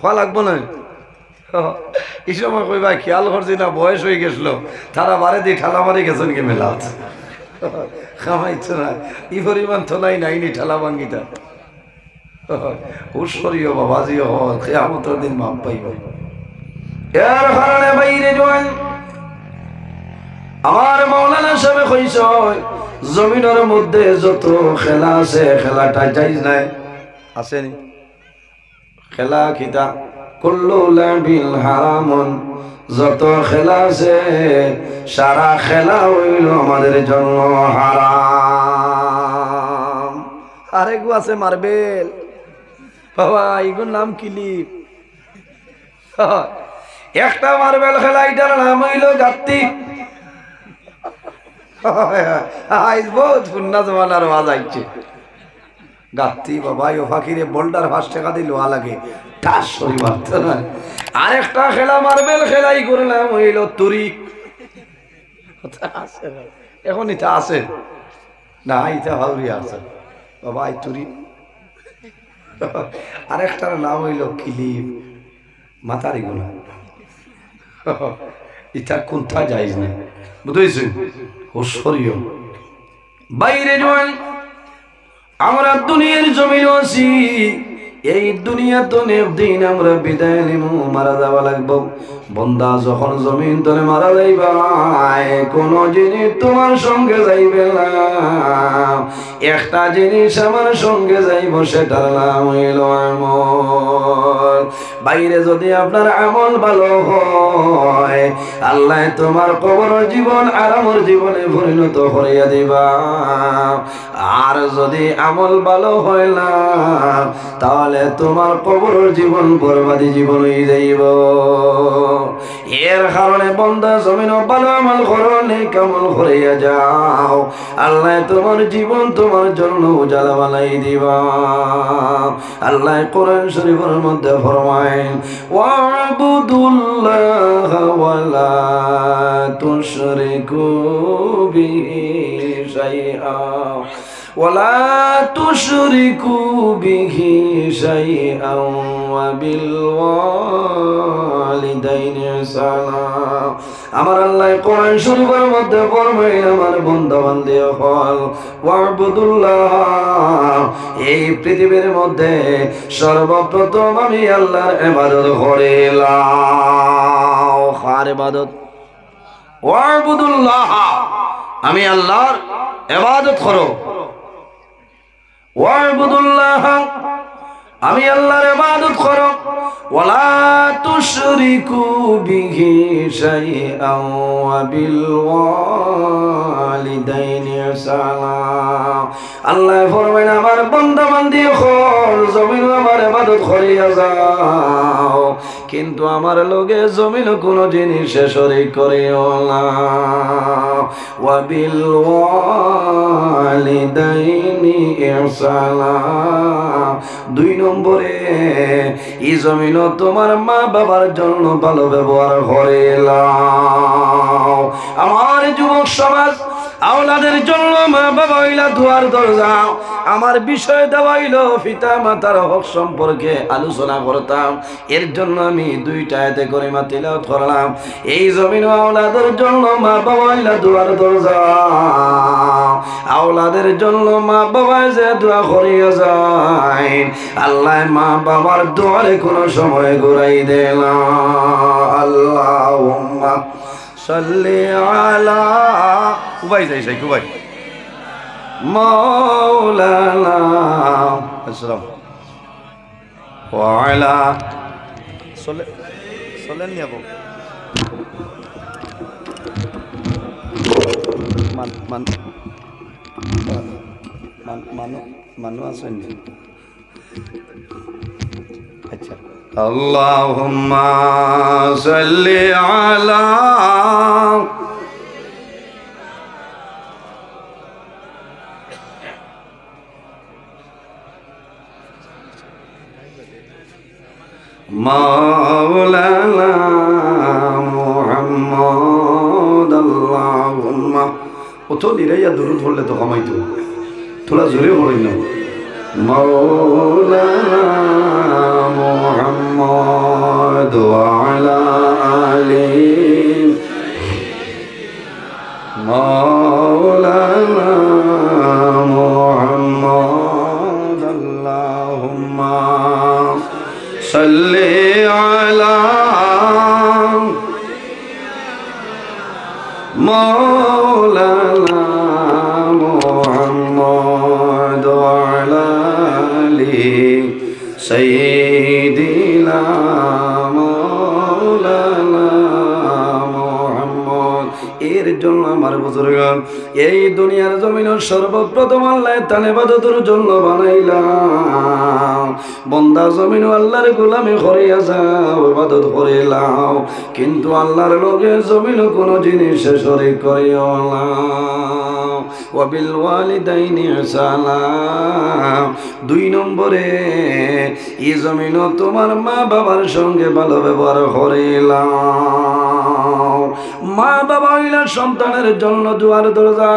খোয়া লাগবো না এই সময় কইবা খেয়াল করছি না বয়স হয়ে গেছিল তারা বারে দিয়ে ঠালা মারি গেছেন কি মেলা খামাইছ না ই পরিমাণ তো নাইনি ঠালা ভাঙ্গিতা হুশরিও বাবাজিও হল কিয়ামতের দিন মাপ পাইব এর কারণে বাইরে জোয়ান আমার মাওলানা সাহেব কইছ জমিনের মধ্যে যত খেলা আছে খেলাটা জায়েজ নাই আসেনি খেলা কিতা কুল্লু লাবিল হারামুন যত খেলা আছে সারা খেলা হইল আমাদের জন্য হারাম আরেকগু আছে মার্বেল বাবা এগুলোর নাম কিলিপ একটা মার্বেল খেলা এটার নাম হইল গাত্তি আইজ বহুত পুন্না জমানার ওয়াজ আইছে গাত্তি বাবা ও ফাকিরে বোল্ডার 5 টাকা দিয়ে লোহা লাগে টাস সরি মারত না আরেকটা খেলা মার্বেল খেলাই করলাম হইল তুরি আছে এখন এটা আছে না এটা হাউরি আছে বাবা এই তুরি আরেকটার নাম হইল কিলিপ মাতারি গুলা এটা কোনটা যাইজ না বুঝেছেন হুশরিও বাইরে জোয়ান আমরা দুনিয়ার জমিন আছি এই দুনিয়া তো একদিন আমরা বিদায় নিব মারা যাওয়া লাগবো বন্দা যখন জমিন তলে মারা যাইবা কোন জিনিস তোমার সঙ্গে যাইবে না একটা জিনিস আমার সঙ্গে যাইব সেটার নাম হইল আমল বাইরে যদি আপনার আমল ভালো হয় আল্লাহ তোমার কবর জীবন আরামের জীবনে পরিণত করিয়া দিবা আর যদি আমল ভালো হয় না তাহলে তোমার কবর জীবন বরবাদি জীবন হয়ে যাইব এর কারণে বান্দা জমিন ভালো আমল করো নেক আমল করিয়া যাও আল্লাহ তোমার জীবন তোমার জন্য উজালা বানাই দিবা আল্লাহ কোরআন শরীফের মধ্যে ফরমায় ওয়াবুদুল্লাহ ওয়ালা তুশরিকু বিহি শাইআ ولا تشركوا به شيئا وبالوالدين إحسانا আমার আল্লাহ কোরআন শরীফের মধ্যে ফরমায় আমার বান্দা বান্দি হল ওয়াবুদুল্লাহ এই পৃথিবীর মধ্যে সর্বপ্রথম আমি আল্লাহর ইবাদত করিলাম কার ইবাদত ওয়াবুদুল্লাহ আমি আল্লাহর ইবাদত করো ওয়াবুদুল্লাহ আমি আল্লাহর ইবাদত করো ওয়ালা তুশরিকু বিহি শাইআ ওয়া বিল ওয়ালিদাইনি ইহসানা আল্লাহ ফরমায় আমার বান্দা বান্দি হল জমিন আমার ইবাদত করিয়া যাও কিন্তু আমার লগে জমিন কোন জিনিসে শরীক করিও না ওয়া বিল ওয়ালিদাইনি ইহসানা 2 নম্বরে এই জমিন তোমার মা বাবার জন্য ভালো ব্যবহার করিলাম আমার যুবক সমাজ আওলাদের জন্য মা বাবা হইলা দুয়ার দরজা আমার বিষয় দেওয়া হইল পিতা মাতার হক সম্পর্কে আলোচনা করতাম এর জন্য আমি 2টা আয়াতে করে তিলাওয়াত করলাম এই জমিন আওলাদের জন্য মা বাবা হইলা দুয়ার দরজা আওলাদের জন্য মা বাবা যে দোয়া করিয়া যায় আল্লাহ মা বাবার দুয়ারে কোনো সময় ঘুরাই দেয় না আল্লাহুম্মা সাল্লি আলা কুবাই যাই কুবাই মাওলানা আসসালাম ওয়া আলা চলেন নি আপু মানুষ আছেন আচ্ছা আল্লাহুম্মা সাল্লি আলা মাওলানা মুহাম্মদ আল্লাহুম্মা ওতো নিরাইয়া দরুদ পড়লে তো কমাইতো থোড়া জোরে পড়ই না মাওলানা মুহাম্মদ সাল্লি আলা মাওলানা মুহাম্মদ ওয়া আলা আলি সাইয়্যিদিনা মাওলানা মুহাম্মদ। এর জন্য আমার বুজুর্গ এই দুনিয়ার জমিনের সর্বপ্রথম আল্লাহ তার ইবাদতের জন্য বানাইলাম। বন্দা জমিন আল্লাহর গোলামি করিয়া যাও, ইবাদত করিলাম, কিন্তু আল্লাহর লগে জমিন কোন জিনিস শরীক করিও না। ওয়া বিল ওয়ালিদাইনি ইহসানা। 2 নম্বরে এই জমিন তোমার মা বাবার সঙ্গে ভালো ব্যবহার করিলাম। মা বাবা হইলা সন্তানের জন্য দুয়ার দরজা।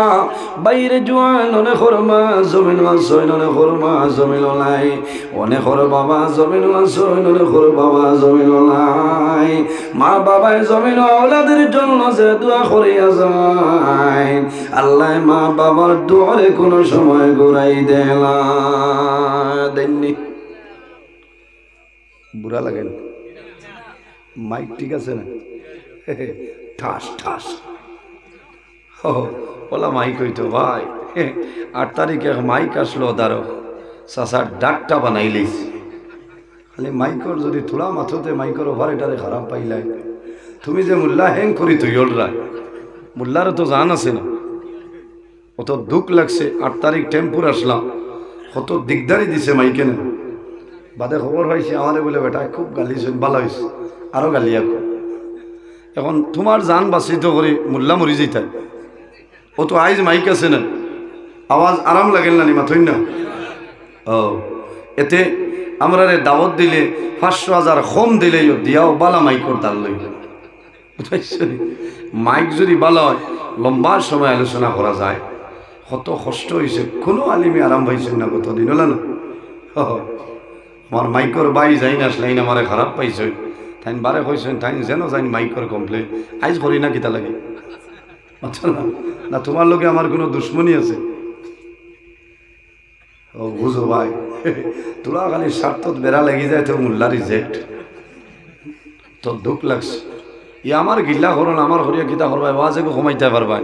বাইরে জোয়ান অনেক মা জমিন আছে, অনেক মা জমিন নাই, অনেক বাবা জমিন আছে, অনেক বাবা জমিন নাই। মা বাবায় জমিন আওলাদের জন্য যে দোয়া করিয়া যায়, আল্লাহ মা বাবার দুয়ারে কোনো সময় ঘুরাই দেননি। বুড়া লাগেন মাইক ঠিক আছে না? ঠাস ঠাস ওলা মাইক হইতো ভাই। 8 তারিখে মাইক আসলো দাঁড়ো চাষার ডাকটা বানাইলিস। খালি মাইকর যদি থোড়া মাথতে মাইকর ওভার এটারে খারাপ পাইলাই। তুমি যে মোল্লা হ্যাং করি তুই ওলরা মোল্লারও তো জান আছে না। কত দুঃখ লাগছে। 8 তারিখ টেম্পুর আসলাম, কত দিকদারি দিছে মাইকে না। বাদে খবর হয়েছে আমাদের বলে বেটা খুব গালি ভালো হয়েছে, আরো গালি এখন। এখন তোমার জান বাঁচিত করে মোল্লা মরি যেতে ও তো আইজ মাইক আছে না, আওয়াজ আরাম লাগেন না মাথই না। ও এতে আমরা দাওয়াত দিলে 500,000 কম দিলে দিয়াও বালা মাইকর দাল লই। মাইক যদি ভালো হয় লম্বা সময় আলোচনা করা যায়। কত কষ্ট হয়েছে, কোনো আলিমে আরাম পাইছেন না কতদিন হল না। আমার মাইকর বাই যাই না আসলাইন আমারে খারাপ পাইছে, তাই বারে কইছেন তাই যেন যাই মাইকর কমপ্লেন আইজ করি না কিতা লাগে। আচ্ছা না তোমার লোকে আমার কোনো দুশ্মনী আছে? ও বুঝো ভাই, তোরা খালি স্বার্থত বেড়া লেগে যায় তো মোল্লা রিজেক্ট। তো দুঃখ লাগছে। ই আমার গিল্লা করুন আমার হরিয়া গীতা করবাই ওয়াজে কমাইতে পারবাই।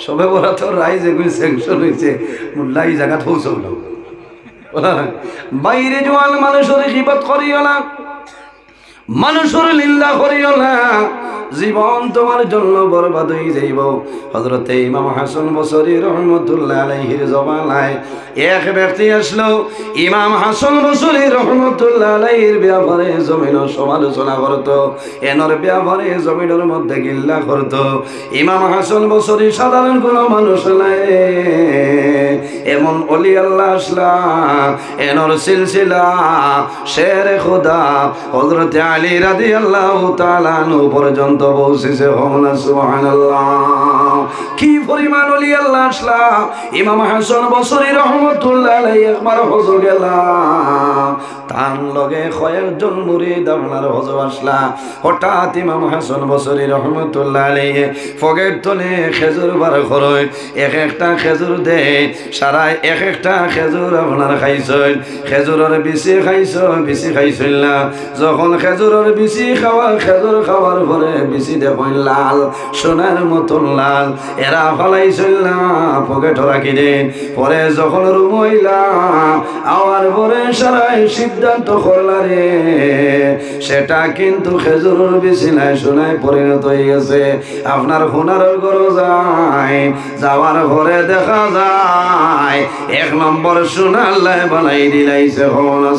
সবে বলা তো রাইজ এগুলি স্যাংশন হয়েছে, মোল্লা এই জায়গা পৌঁছল। বাইরে জোয়াল মানুষের গীবত করিও না, মানুষের নিন্দা করিও না, জীবন তোমার জন্য বরবাদ হয়ে যাইব। হযরতে ইমাম হাসান বসরি রহমতুল্লাহ আলাইহির জবানায় এক ব্যক্তি আসলো, ইমাম হাসান বসরি রহমতুল্লাহ আলাইহির ব্যাপারে জমিন সমালোচনা করত, এনর ব্যাপারে জমিনের মধ্যে গিল্লা করত। ইমাম হাসান বসরি সাধারণ কোনো মানুষ নাই, এমন ওলি আল্লাহ আসলা, এনর সিলসিলা শের খোদা হযরতে আলী রাদিয়াল্লাহু তাআলা আনহু পর্যন্ত পৌঁছেছে। সুবহানাল্লাহ, কি পরিমাণ ওলি আল্লাহ আসলা। ইমাম হাসান বসরি রহমতুল্লাহ আলাইহি একবার হজ গেলাম, তার লগে কয়েকজন মুরিদ আপনার হজ আসলা। হঠাৎ ইমাম হাসান বসরি রহমতুল্লাহ আলাইহি ফগের তলে খেজুর বার করয়, এক একটা খেজুর দে সারা এক একটা খেজুর আপনার খাইছেন। খেজুরের বিচি খাইছেন, বিচি খাইছেন না। যখন খেজুরের বিচি খেজুর খাওয়ার পরে বিচি দেখুন লাল, সোনার মতন লাল, এরা ফলাইছেন না পকেট রাখি দেন। পরে যখন রুম হইলাম আওয়ার পরে সারাই সিদ্ধান্ত করলা রে, সেটা কিন্তু খেজুরের বিচি নাই সোনায় পরিণত হয়ে গেছে। আপনার সোনার ঘর যায়, যাওয়ার পরে দেখা যায় 1 নম্বর সোনার লাই বানাই দিলাইছে।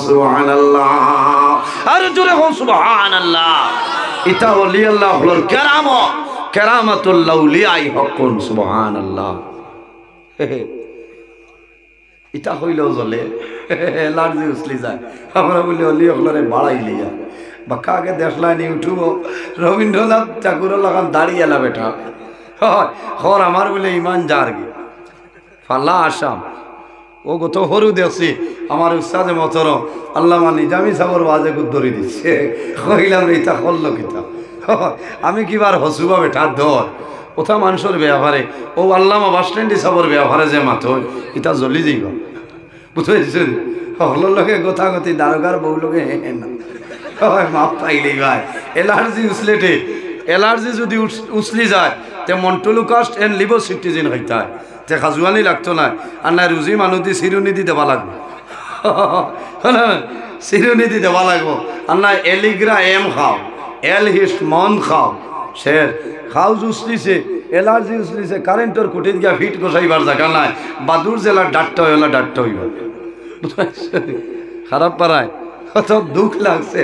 সুবহানাল্লাহ, আর জোরে হোক সুবহানাল্লাহ। এটা ওলি আল্লাহ হলোর কেরামত, কেরামাতুল আউলিয়াই হকুন। সুবহানাল্লাহ, এটা হইলেও চলে, লাড়ি উছলি যায়। আমরা বলি অলি হলরে বাড়াই লিয়া বা কাকে দেখলাম ইউটিউব রবীন্দ্রনাথ ঠাকুরের লাগান দাঁড়িয়ে এলা বেটা হর আমার বলে ইমান যার গে ফাল্লা আসাম ও গত হরু দেখছি আমার উস্তাদে মতর আল্লামা নিজামি সাবর বাজে ধরে দিচ্ছে। কইলাম এটা করলো কিতা, আমি কিবার হসুবা বেটা ধর কোথা মানুষের ব্যবহারে ও আল্লামা বাস স্ট্যান্ডে সাবর ব্যবহারে যে মাথ এটা জ্বলি যাইব বুঝতে হলোর লগে গোথাগতি দারোগার বউ লগে না মাপ পাইলেই ভাই এলার্জি উসলেটে এলার্জি যদি উসলি যায় তে মন্টলুকাস্ট এন্ড লিভার সিটিজেন হইতে হয় তে খাজুয়ানি লাগতো না আর না রুজি মানুষ দি চিরুনিধি দেওয়া লাগবে চিরুনিধি দেওয়া লাগবো আর না এলিগ্রা এম খাও এল হিস্ট মন খাও শের খাও উসলিছে এলার্জি উসলিছে কারেন্টর কুটিত গিয়া ফিট গোসাইবার জায়গা নাই বাদুর জেলার ডাট্টা হইলা ডাট্টা হইবা খারাপ পারায় কত দুঃখ লাগছে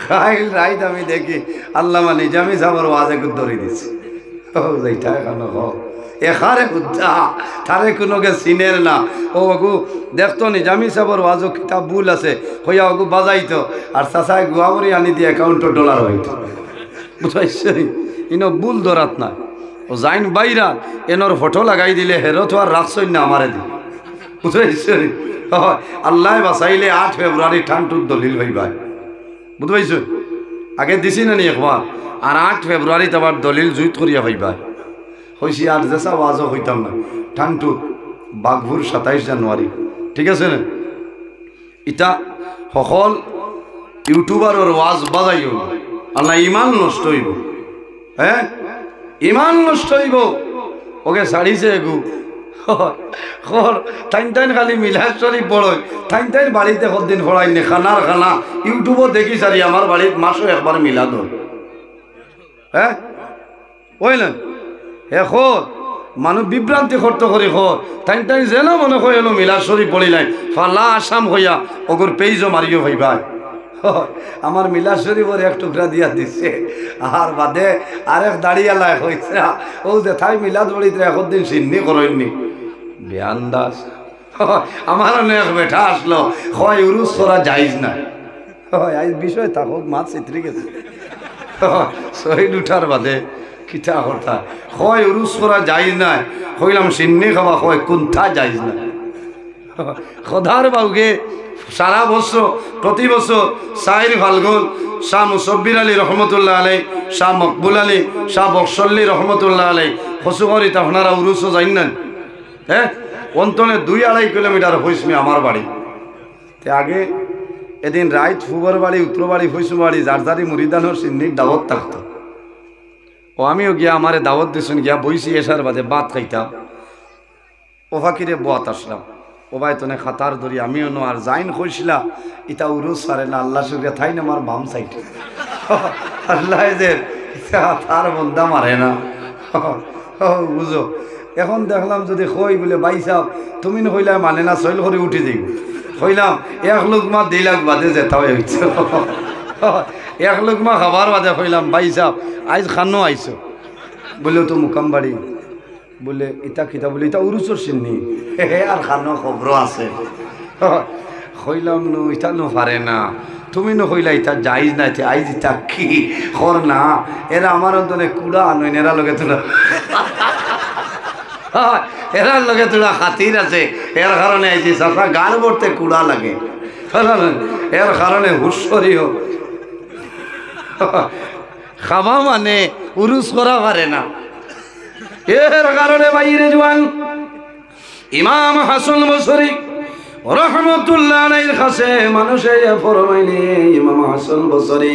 খাইল রাইত আমি দেখি আল্লামা নিজামি সাহেবের ওয়াজে ধরে দিছি এইটা এখন এখারে বুদ্ধা তারে কোনোকে চিনের না ও ওগু দেখতো নিজামি সাহেবের ওয়াজও কিতাব ভুল আছে হইয়া ওগু বাজাইতো আর চাচাই গুয়াবরি আনি দিয়ে $1,000 হইতো বুঝাইছে ইনো ভুল ধরাত না ও যাইন বাইরা এনর ফটো লাগাই দিলে হেরো তো আর রাখছই না আমারে দি বুঝাইছে আল্লাহ বাসাইলে 8 ফেব্রুয়ারি ঠান্ডুর দলিল হইবাই বুঝতে পাইছ আগে দিছি না নি একবার আর 8 ফেব্রুয়ারিতে আবার দলিল জুইত করিয়া হইবাই হইছি আর যেসা ওয়াজও হইতাম না ঠান্ডু বাঘপুর 27 জানুয়ারি ঠিক আছে না ইটা সকল ইউটিউবারের ওয়াজ বাজাইও আল্লাহ ইমান নষ্ট হইব হ্যাঁ ইমান নষ্ট হইব ওকে ছাড়িছে এগু টাইম টাইম খালি মিলাদ শরীফ পড়ই টাইম টাইম বাড়িতে কতদিন পড়াই নে খানার খানা ইউটিউবও দেখি সারি আমার বাড়ির মাসও একবার মিলাদ হয় হ্যাঁ বুঝলেন এখন মানুষ বিভ্রান্তি খর্ত করি টাইম টাইম যেন মনে হয় এলো মিলাদ শরীফ পড়িলাই ফালা আসাম হইয়া ওগর পেইজও মারিও ভাই ভাই আমার মিলাদ শরীফের এক টুকরা দিয়া দিচ্ছে আর বাদে আরেক দাঁড়িয়ালা হয়েছে ও যে থাই মিলাদ পড়িতে একদিন সিন্নি করেননি বেআন্দাজ আমার অনেক বেঠা আসলো হয় উরুস করা যাইজ না আজ বিষয় থাকুক মাছ চিত্রি গেছে শহীদ উঠার বাদে কিতা কথা হয় উরুস করা যাইজ না হইলাম সিন্নি খাওয়া হয় কুন্থা যাইজ না খোদার বাউকে সারা বছর প্রতি বছর সাইর ফাল্গুন শাহ মুসব্বির আলী রহমতুল্লাহ আলাই শাহ মকবুল আলী শাহ বকসল্লি রহমতুল্লাহ আলাই হসুগরিত আপনারা উরুসও যাইন না হ্যাঁ অন্তনে 2-2.5 কিলোমিটার হইসমি আমার বাড়ি তে আগে এদিন রাইত ফুবর বাড়ি উত্তর বাড়ি হইসু বাড়ি যার যারি মুরিদানোর সিন্নির দাওয়াত থাকতো ও আমিও গিয়া আমারে দাওয়াত দিছুন গিয়া বইছি এসার বাদে ভাত খাইতাম ও ফাঁকিরে বোয়াত আসলাম ও ভাই তোনে খাতার ধরি আমিও নো আর যাইন কইছিলা ইটা উরুস পারে না আল্লাহ শুক্রিয়া থাই না আমার বাম সাইড আল্লাহ যে তার বন্ধা মারে না বুঝো এখন দেখলাম যদি কই বলে ভাই সাহেব তুমি না কইলা মানে না সইল করে উঠে যাই কইলাম 1 লুকমা 2 লাখ বাদে যেতাও হইছে 1 লুকমা খাবার বাদে কইলাম ভাই সাহেব আজ খানো আইছো বলে তো মুকাম বাড়ি বলে ইটা কিতা বলে ইটা উরুসর সিন্নি আর খানো খবর আছে কইলাম নো ইটা নো পারে না তুমি নো কইলা ইটা যাইজ না আইজ ইটা কি কর না এরা আমার অন্তরে কুড়া আনইন এরা লগে তোরা এরার লগে তোরা খাতির আছে এর কারণে আইছি সাফা গান ভরতে কুড়া লাগে এর কারণে হুশরিও খাবা মানে উরুস করা পারে না এর কারণে বাইরে জওয়ান ইমাম হাসান বসরি রহমতুল্লাহ আলাইহির কাছে মানুষে ফরমাইলে ইমাম হাসান বসরি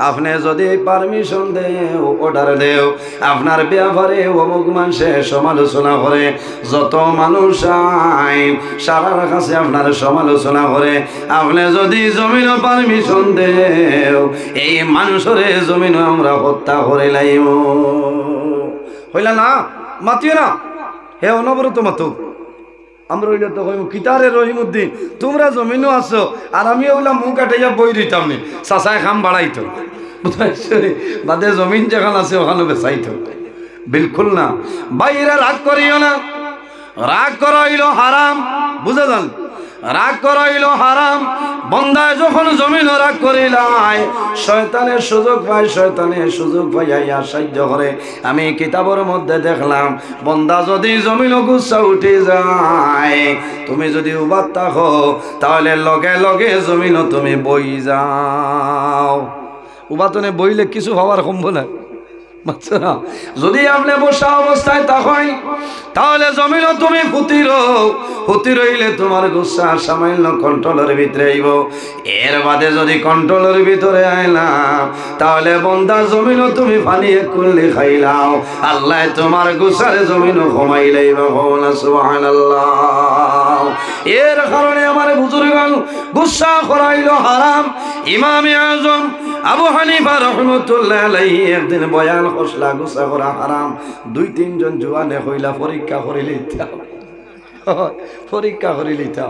আপনি যদি পারমিশন দেও অর্ডার দেও আপনার ব্যাপারে অমুক মানুষে সমালোচনা করে যত মানুষ আইন সারার কাছে আপনার সমালোচনা করে আপনি যদি জমিনও পারমিশন দেও এই মানুষরে জমিনও আমরা হত্যা করে লাইব হইলা না মাতিও না হে অনবরত মাতো আমরা হইলে তো কইব কিতারে রহিমউদ্দিন তোমরা জমিনও আছো আর আমি ওগুলা মুখ কাটাইয়া বই দিতাম নি চাচায় খাম বাড়াইতো বুঝাইছো বাদে জমিন যেখানে আছে ওখানে বেচাইতো বিলকুল না বাইরে রাগ করিও না রাগ করা হইল হারাম বুঝা যান রাগ করা হইল হারাম বন্দায় যখন জমিন রাগ করিলাই শয়তানের সুযোগ পায় শয়তানের সুযোগ পাইয়া সাহায্য করে আমি কিতাবের মধ্যে দেখলাম বন্দা যদি জমিন গুচ্ছা উঠে যায় তুমি যদি উবাদ থাকো তাহলে লগে লগে জমিন তুমি বই যাও উবাতনে বইলে কিছু হওয়ার সম্ভব না বুঝছো না? যদি আপনি বসা অবস্থায় তখন তাহলে জমিনও তুমি ফুতি রইলে তোমার গুসা সামান্য কন্ট্রোলের ভিতরে আইব। এর বাদে যদি কন্ট্রোলের ভিতরে আইলাম তাহলে বন্দা জমিনও তুমি ফানিয়ে করলে খাইলাও, আল্লাহ তোমার গুসারে জমিনও কমাই লাইব। সুবহানাল্লাহ। এর কারণে আমার বুজুর্গগণ গুসা করাইল হারাম। ইমামে আজম আবু হানিফা রাহমাতুল্লাহ আলাইহি একদিন বয়ান করলা গুসা করা হারাম। 2-3 জন জওয়ানে হইলা পরীক্ষা করে লইতা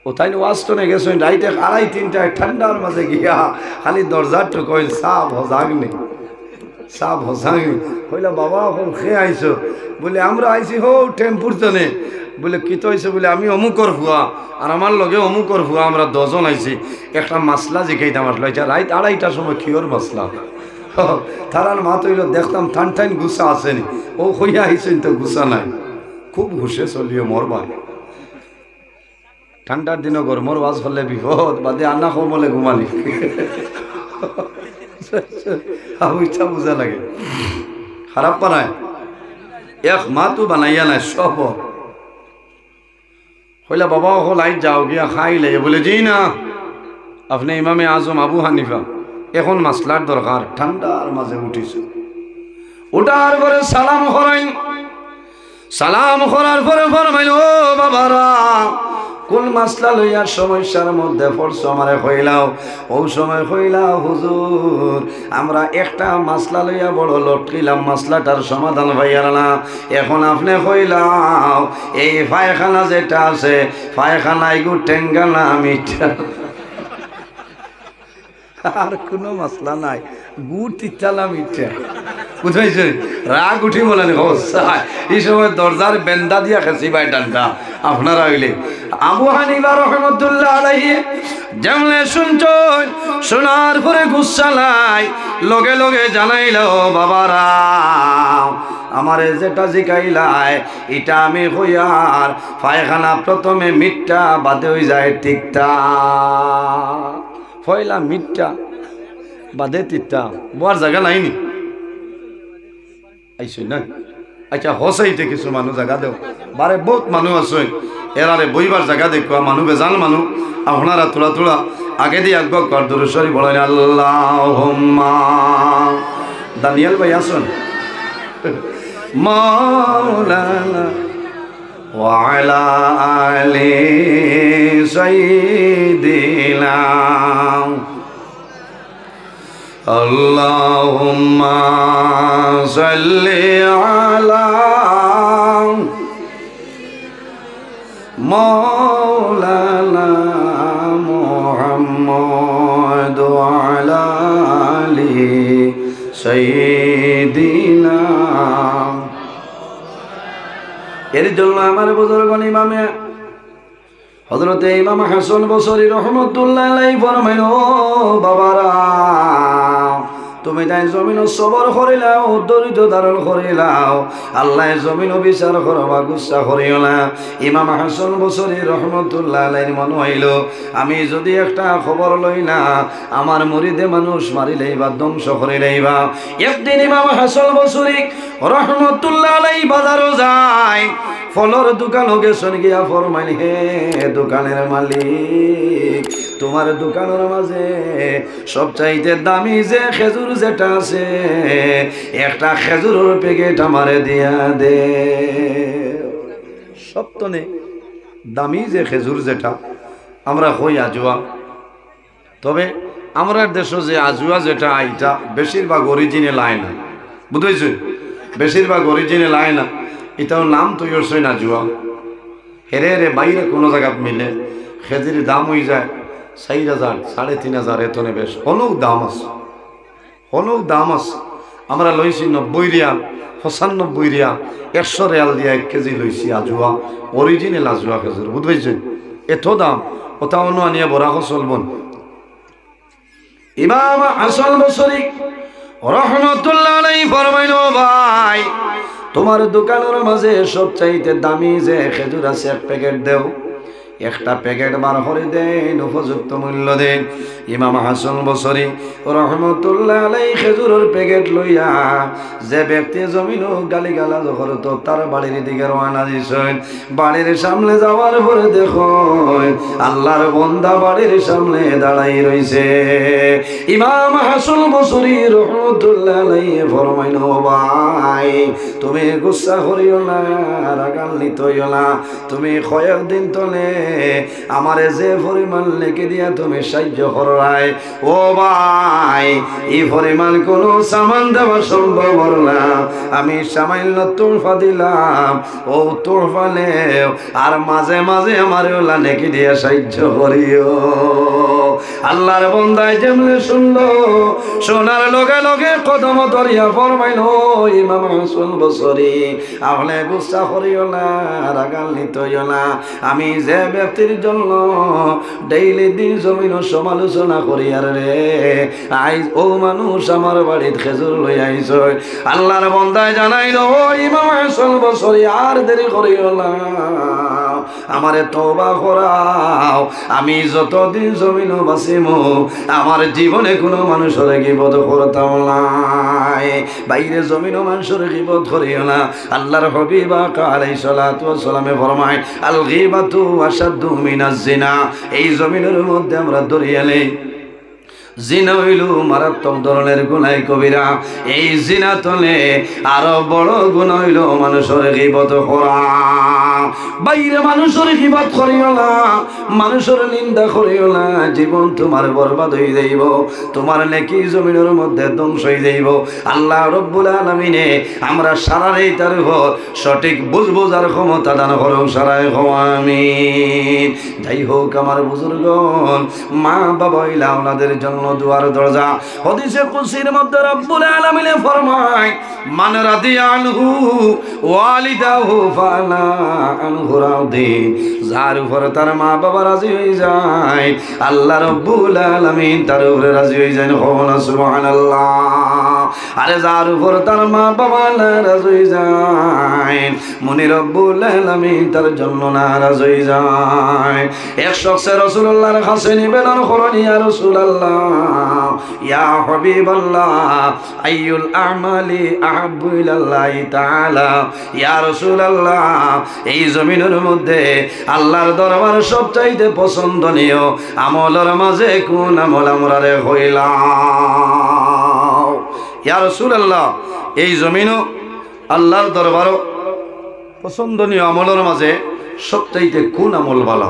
ও তাই ওয়াজ তো নে গেছেন রাইতে 2:30-3টায় ঠান্ডার মাঝে গিয়া খালি দরজাটা কইল সাব হজাগনি কইলা বাবা এখন খেয়ে আইছো? বলে আমরা আইছি হো টেম্পুর জনে। বলে কি তো হয়েছে? বলে আমি অমুকর হুয়া আর আমার লগে অমুকর হুয়া, আমরা 10 জন আইছি। একটা মাসলা জিকাইতাম আসলো, এটা রাইত 2:30টার সময় কিওর মাসলা? তারার মা তৈল দেখতাম ঠান গুসা আসেনি, ও হইয়া আইছেন তো গুসা নাই। খুব ঘুষে চলিও মরবা। ঠান্ডার দিনও গরমর ওয়াজ করলে বিপদ, বাদে আন্না কমলে ঘুমালি। ইচ্ছা বুঝা লাগে, খারাপ বানায় এক মা তো বানাইয়া নাই সব। কইলা বাবা ও লাইট যাও গিয়া খাই লাগে। বলে জি না, আপনি ইমামে আজম আবু হানিফা, এখন মাসলার দরকার। ঠান্ডার মাঝে উঠিছে, ওটার পরে সালাম করেন। সালাম করার পরে ফরমাইল, ও বাবারা কোন মাসলা লইয়া সমস্যার মধ্যে পড়ছো আমারে কইলাও। ও সময় কইলাও হুজুর আমরা একটা মাসলা লইয়া বড় লটকিলাম, মাসলাটার সমাধান ভাইয়ার না। এখন আপনি কইলাও এই পায়খানা যেটা আছে পায়খানায় গু টেঙ্গা না মিঠা, আর কোনো মাসলা নাই, গুড় তিতালা মিঠা। বুঝাইছে? রাগ উঠি বলেন এই সময় দরজার বেন্দা দিয়া খেছি ভাই ডান্ডা আপনারা হইলে। আবু হানিফা রাহমাতুল্লাহ আলাইহি যেমনে শুনছেন, শোনার পরে গুসা নাই, লগে লগে জানাইল বাবারা আমারে যেটা জিকাইলাই এটা আমি হইয়ার পায়খানা প্রথমে মিঠা বাদে হয়ে যায় তিক্তা। পয়লা মিঠা বাদে তিক্তা, বোয়ার জায়গা নাইনি আইসই না। আচ্ছা হসাইতে কিছু মানুষ জায়গা দেও, বারে বহুত মানুষ আছে এরারে বইবার জায়গা দেখো, মানুষ বেজান মানুষ। আপনারা তোলা আগে দিয়ে আকবর কর দুরুশরী বলেন আল্লাহুম্মা। দানিয়াল ভাই আসুন। মাওলানা ওয়া আলা আলি সাইয়্যিদিনা আল্লাহুম্মা সাল্লি আলা মাওলানা মুহাম্মদ ওয়া আলা আলি সাইয়্যিদিনা। এর জন্য আমার বুজুর্গগণ ইমামে হযরতে ইমাম হাসান বসরি রাহমাতুল্লাহ আলাইহি ফরমাইল, ও বাবারা তুমি তাই জমিন সবর করিলাও, ধৈর্য ধারণ করিলাও, আল্লাহ জমিন বিচার করবা গুসা করিও না। ইমাম হাসান বসরি রহমতুল্লাহ আলাইহির মনে হইল আমি যদি একটা খবর লই না আমার মুরিদে মানুষ মারিলেই বা ধ্বংস করিলেই বা। একদিন ইমাম হাসান বসরি রহমতুল্লাহ আলাইহি বাজারও যায়, ফলর দোকান গেছেন গিয়া ফরমাইল, হে দোকানের মালিক তোমার দোকানের মাঝে সবচাইতে দামি যে খেজুর যেটা আছে একটা খেজুরের প্যাকেট আমারে দিয়া দে। সপ্তনে দামি যে খেজুর যেটা আমরা হই আজুয়া, তবে আমরা দেশে যে আজুয়া যেটা এটা বেশিরভাগ অরিজিনাল আয় না, বুঝেছি? বেশিরভাগ অরিজিনাল আয় না, এটাও নাম তৈরি হচ্ছে না আজুয়া। হেরে হেরে বাইরে কোনো জায়গায় মিলে খেজুরের দাম হয়ে যায় 4,000 3,500 এতনে বেশ। হলেও দাম আছে। আমরা লইছি 90 রিয়াল 95 রিয়াল 100 রিয়াল দিয়ে 1 কেজি লইছি আজুয়া, অরিজিনাল আজুয়া খেজুর, বুঝবেছেন? এত দাম ওটা অন্য আনিয়ে বড়া চলবন। ইমাম হাসান বসরি রহমতুল্লাহ আলাইহি ফরমাইল, ভাই তোমার দোকানের মাঝে সবচাইতে দামি যে খেজুর আছে 1 প্যাকেট দেও। একটা প্যাকেট বার করে দেন, উপযুক্ত মূল্য দেন। ইমাম হাসান বসরি রহমতুল্লাহ আলাইহি খেজুরের প্যাকেট লইয়া যে ব্যক্তি জমিন গালিগালাজ করত তার বাড়ির দিকে রওনা দিছেন। বাড়ির সামনে যাওয়ার পরে দেখো আল্লাহর বান্দা বাড়ির সামনে দাঁড়াই রইছে। ইমাম হাসান বসরি রহমতুল্লাহ আলাইহি ফরমাইল, ভাই তুমি গুসা করিও না, রাগান্বিত হইও না। তুমি কয়েকদিন তলে আমারে যে পরিমাণ লেখে দিয়া তুমি সাহায্য করাই, ও ভাই এই পরিমাণ কোনো সামান দেওয়া সম্ভব না। আমি সামান্য তোরফা দিলাম, ও তোরফা নেও আর মাঝে মাঝে আমার ওলা লেখে দিয়া সাহায্য করিও। আল্লাহর বান্দায় যেমনে শুনলো, শোনার লগে লগে কদম ধরিয়া ফরমাইল, ইমাম হাসান বসরি আপনি গুসা করিও না, রাগান্বিত হইও না। আমি যে ব্যক্তির জন্য ডেইলি দিন জমিন সমালোচনা করি আর রে, আইজ ও মানুষ আমার বাড়িতে খেজুর লই আইছ। আল্লাহর বান্দায় জানাইল, ও ইমাম হাসান বসরি আর দেরি করিও না, আমারে তওবা করাও। আমি যতদিন জমিন বাঁচিম আমার জীবনে কোনো মানুষের গীবত করতাম নাই। বাইরে জমিন মানুষের গীবত করিও না। আল্লাহর হাবিব আলাইহিস সালাতু ওয়াস সালামে ফরমায়, আল গীবাতু আশাদ্দু মিনাজ জিনা। এই জমিনের মধ্যে আমরা দরিয়ালে জিনা হইল মারাত্মক ধরনের গুনাহ কবিরা। এই জিনা তলে আরো বড় গুনাহ হইল মানুষের গীবত করা। বাইরে মানুষের গীবত করিও না, মানুষের নিন্দা করিও না। জীবন তোমার বরবাদ হয়ে যাইব, তোমার নেকি জমিনের মধ্যে ধ্বংস হয়ে যাইব। আল্লাহ রব্বুল আলামিনে আমরা সারাই তার উপর সঠিক বুঝবোঝার ক্ষমতা দান করো, সারাই আমিন। যাই হোক আমার বুজুর্গণ, মা বাবা হইলা ওনাদের জন্য দুয়ার দরজা। হাদিসে কুদসির মধ্যে রব্বুল আলামিন ফরমায়, মান রাদিয়া আনহু ওয়ালিদাহু ফানা আনহু রাদি। যার উপর তার মা বাবা রাজি হয়ে যায়, আল্লাহ রব্বুল আলামিন তার উপরে রাজি হয়ে যায়। সুবহানাল্লাহ। আরে যার উপর তার মা বাবা নারাজ হয়ে যায়, মুনি রব্বুল আলামিন তার জন্য নারাজ হয়ে যায়। এক শখসে রাসূলুল্লাহর কাছে নিবেদন করেন, ইয়া রাসূলুল্লাহ, ইয়া হাবিবাল্লাহ, আইয়ুল আমালি আহাব্বু ইলাল্লাহি তাআলা। ইয়া রাসূলুল্লাহ, এই জমিনের মধ্যে আল্লাহর দরবার সবচাইতে পছন্দনীয় আমলের মাঝে কোন আমল আমরা রে হইলাম? ইয়া রাসূলুল্লাহ, এই জমিনও আল্লাহর দরবারও পছন্দনীয় আমলের মাঝে সবচাইতে কোন আমল ভালো?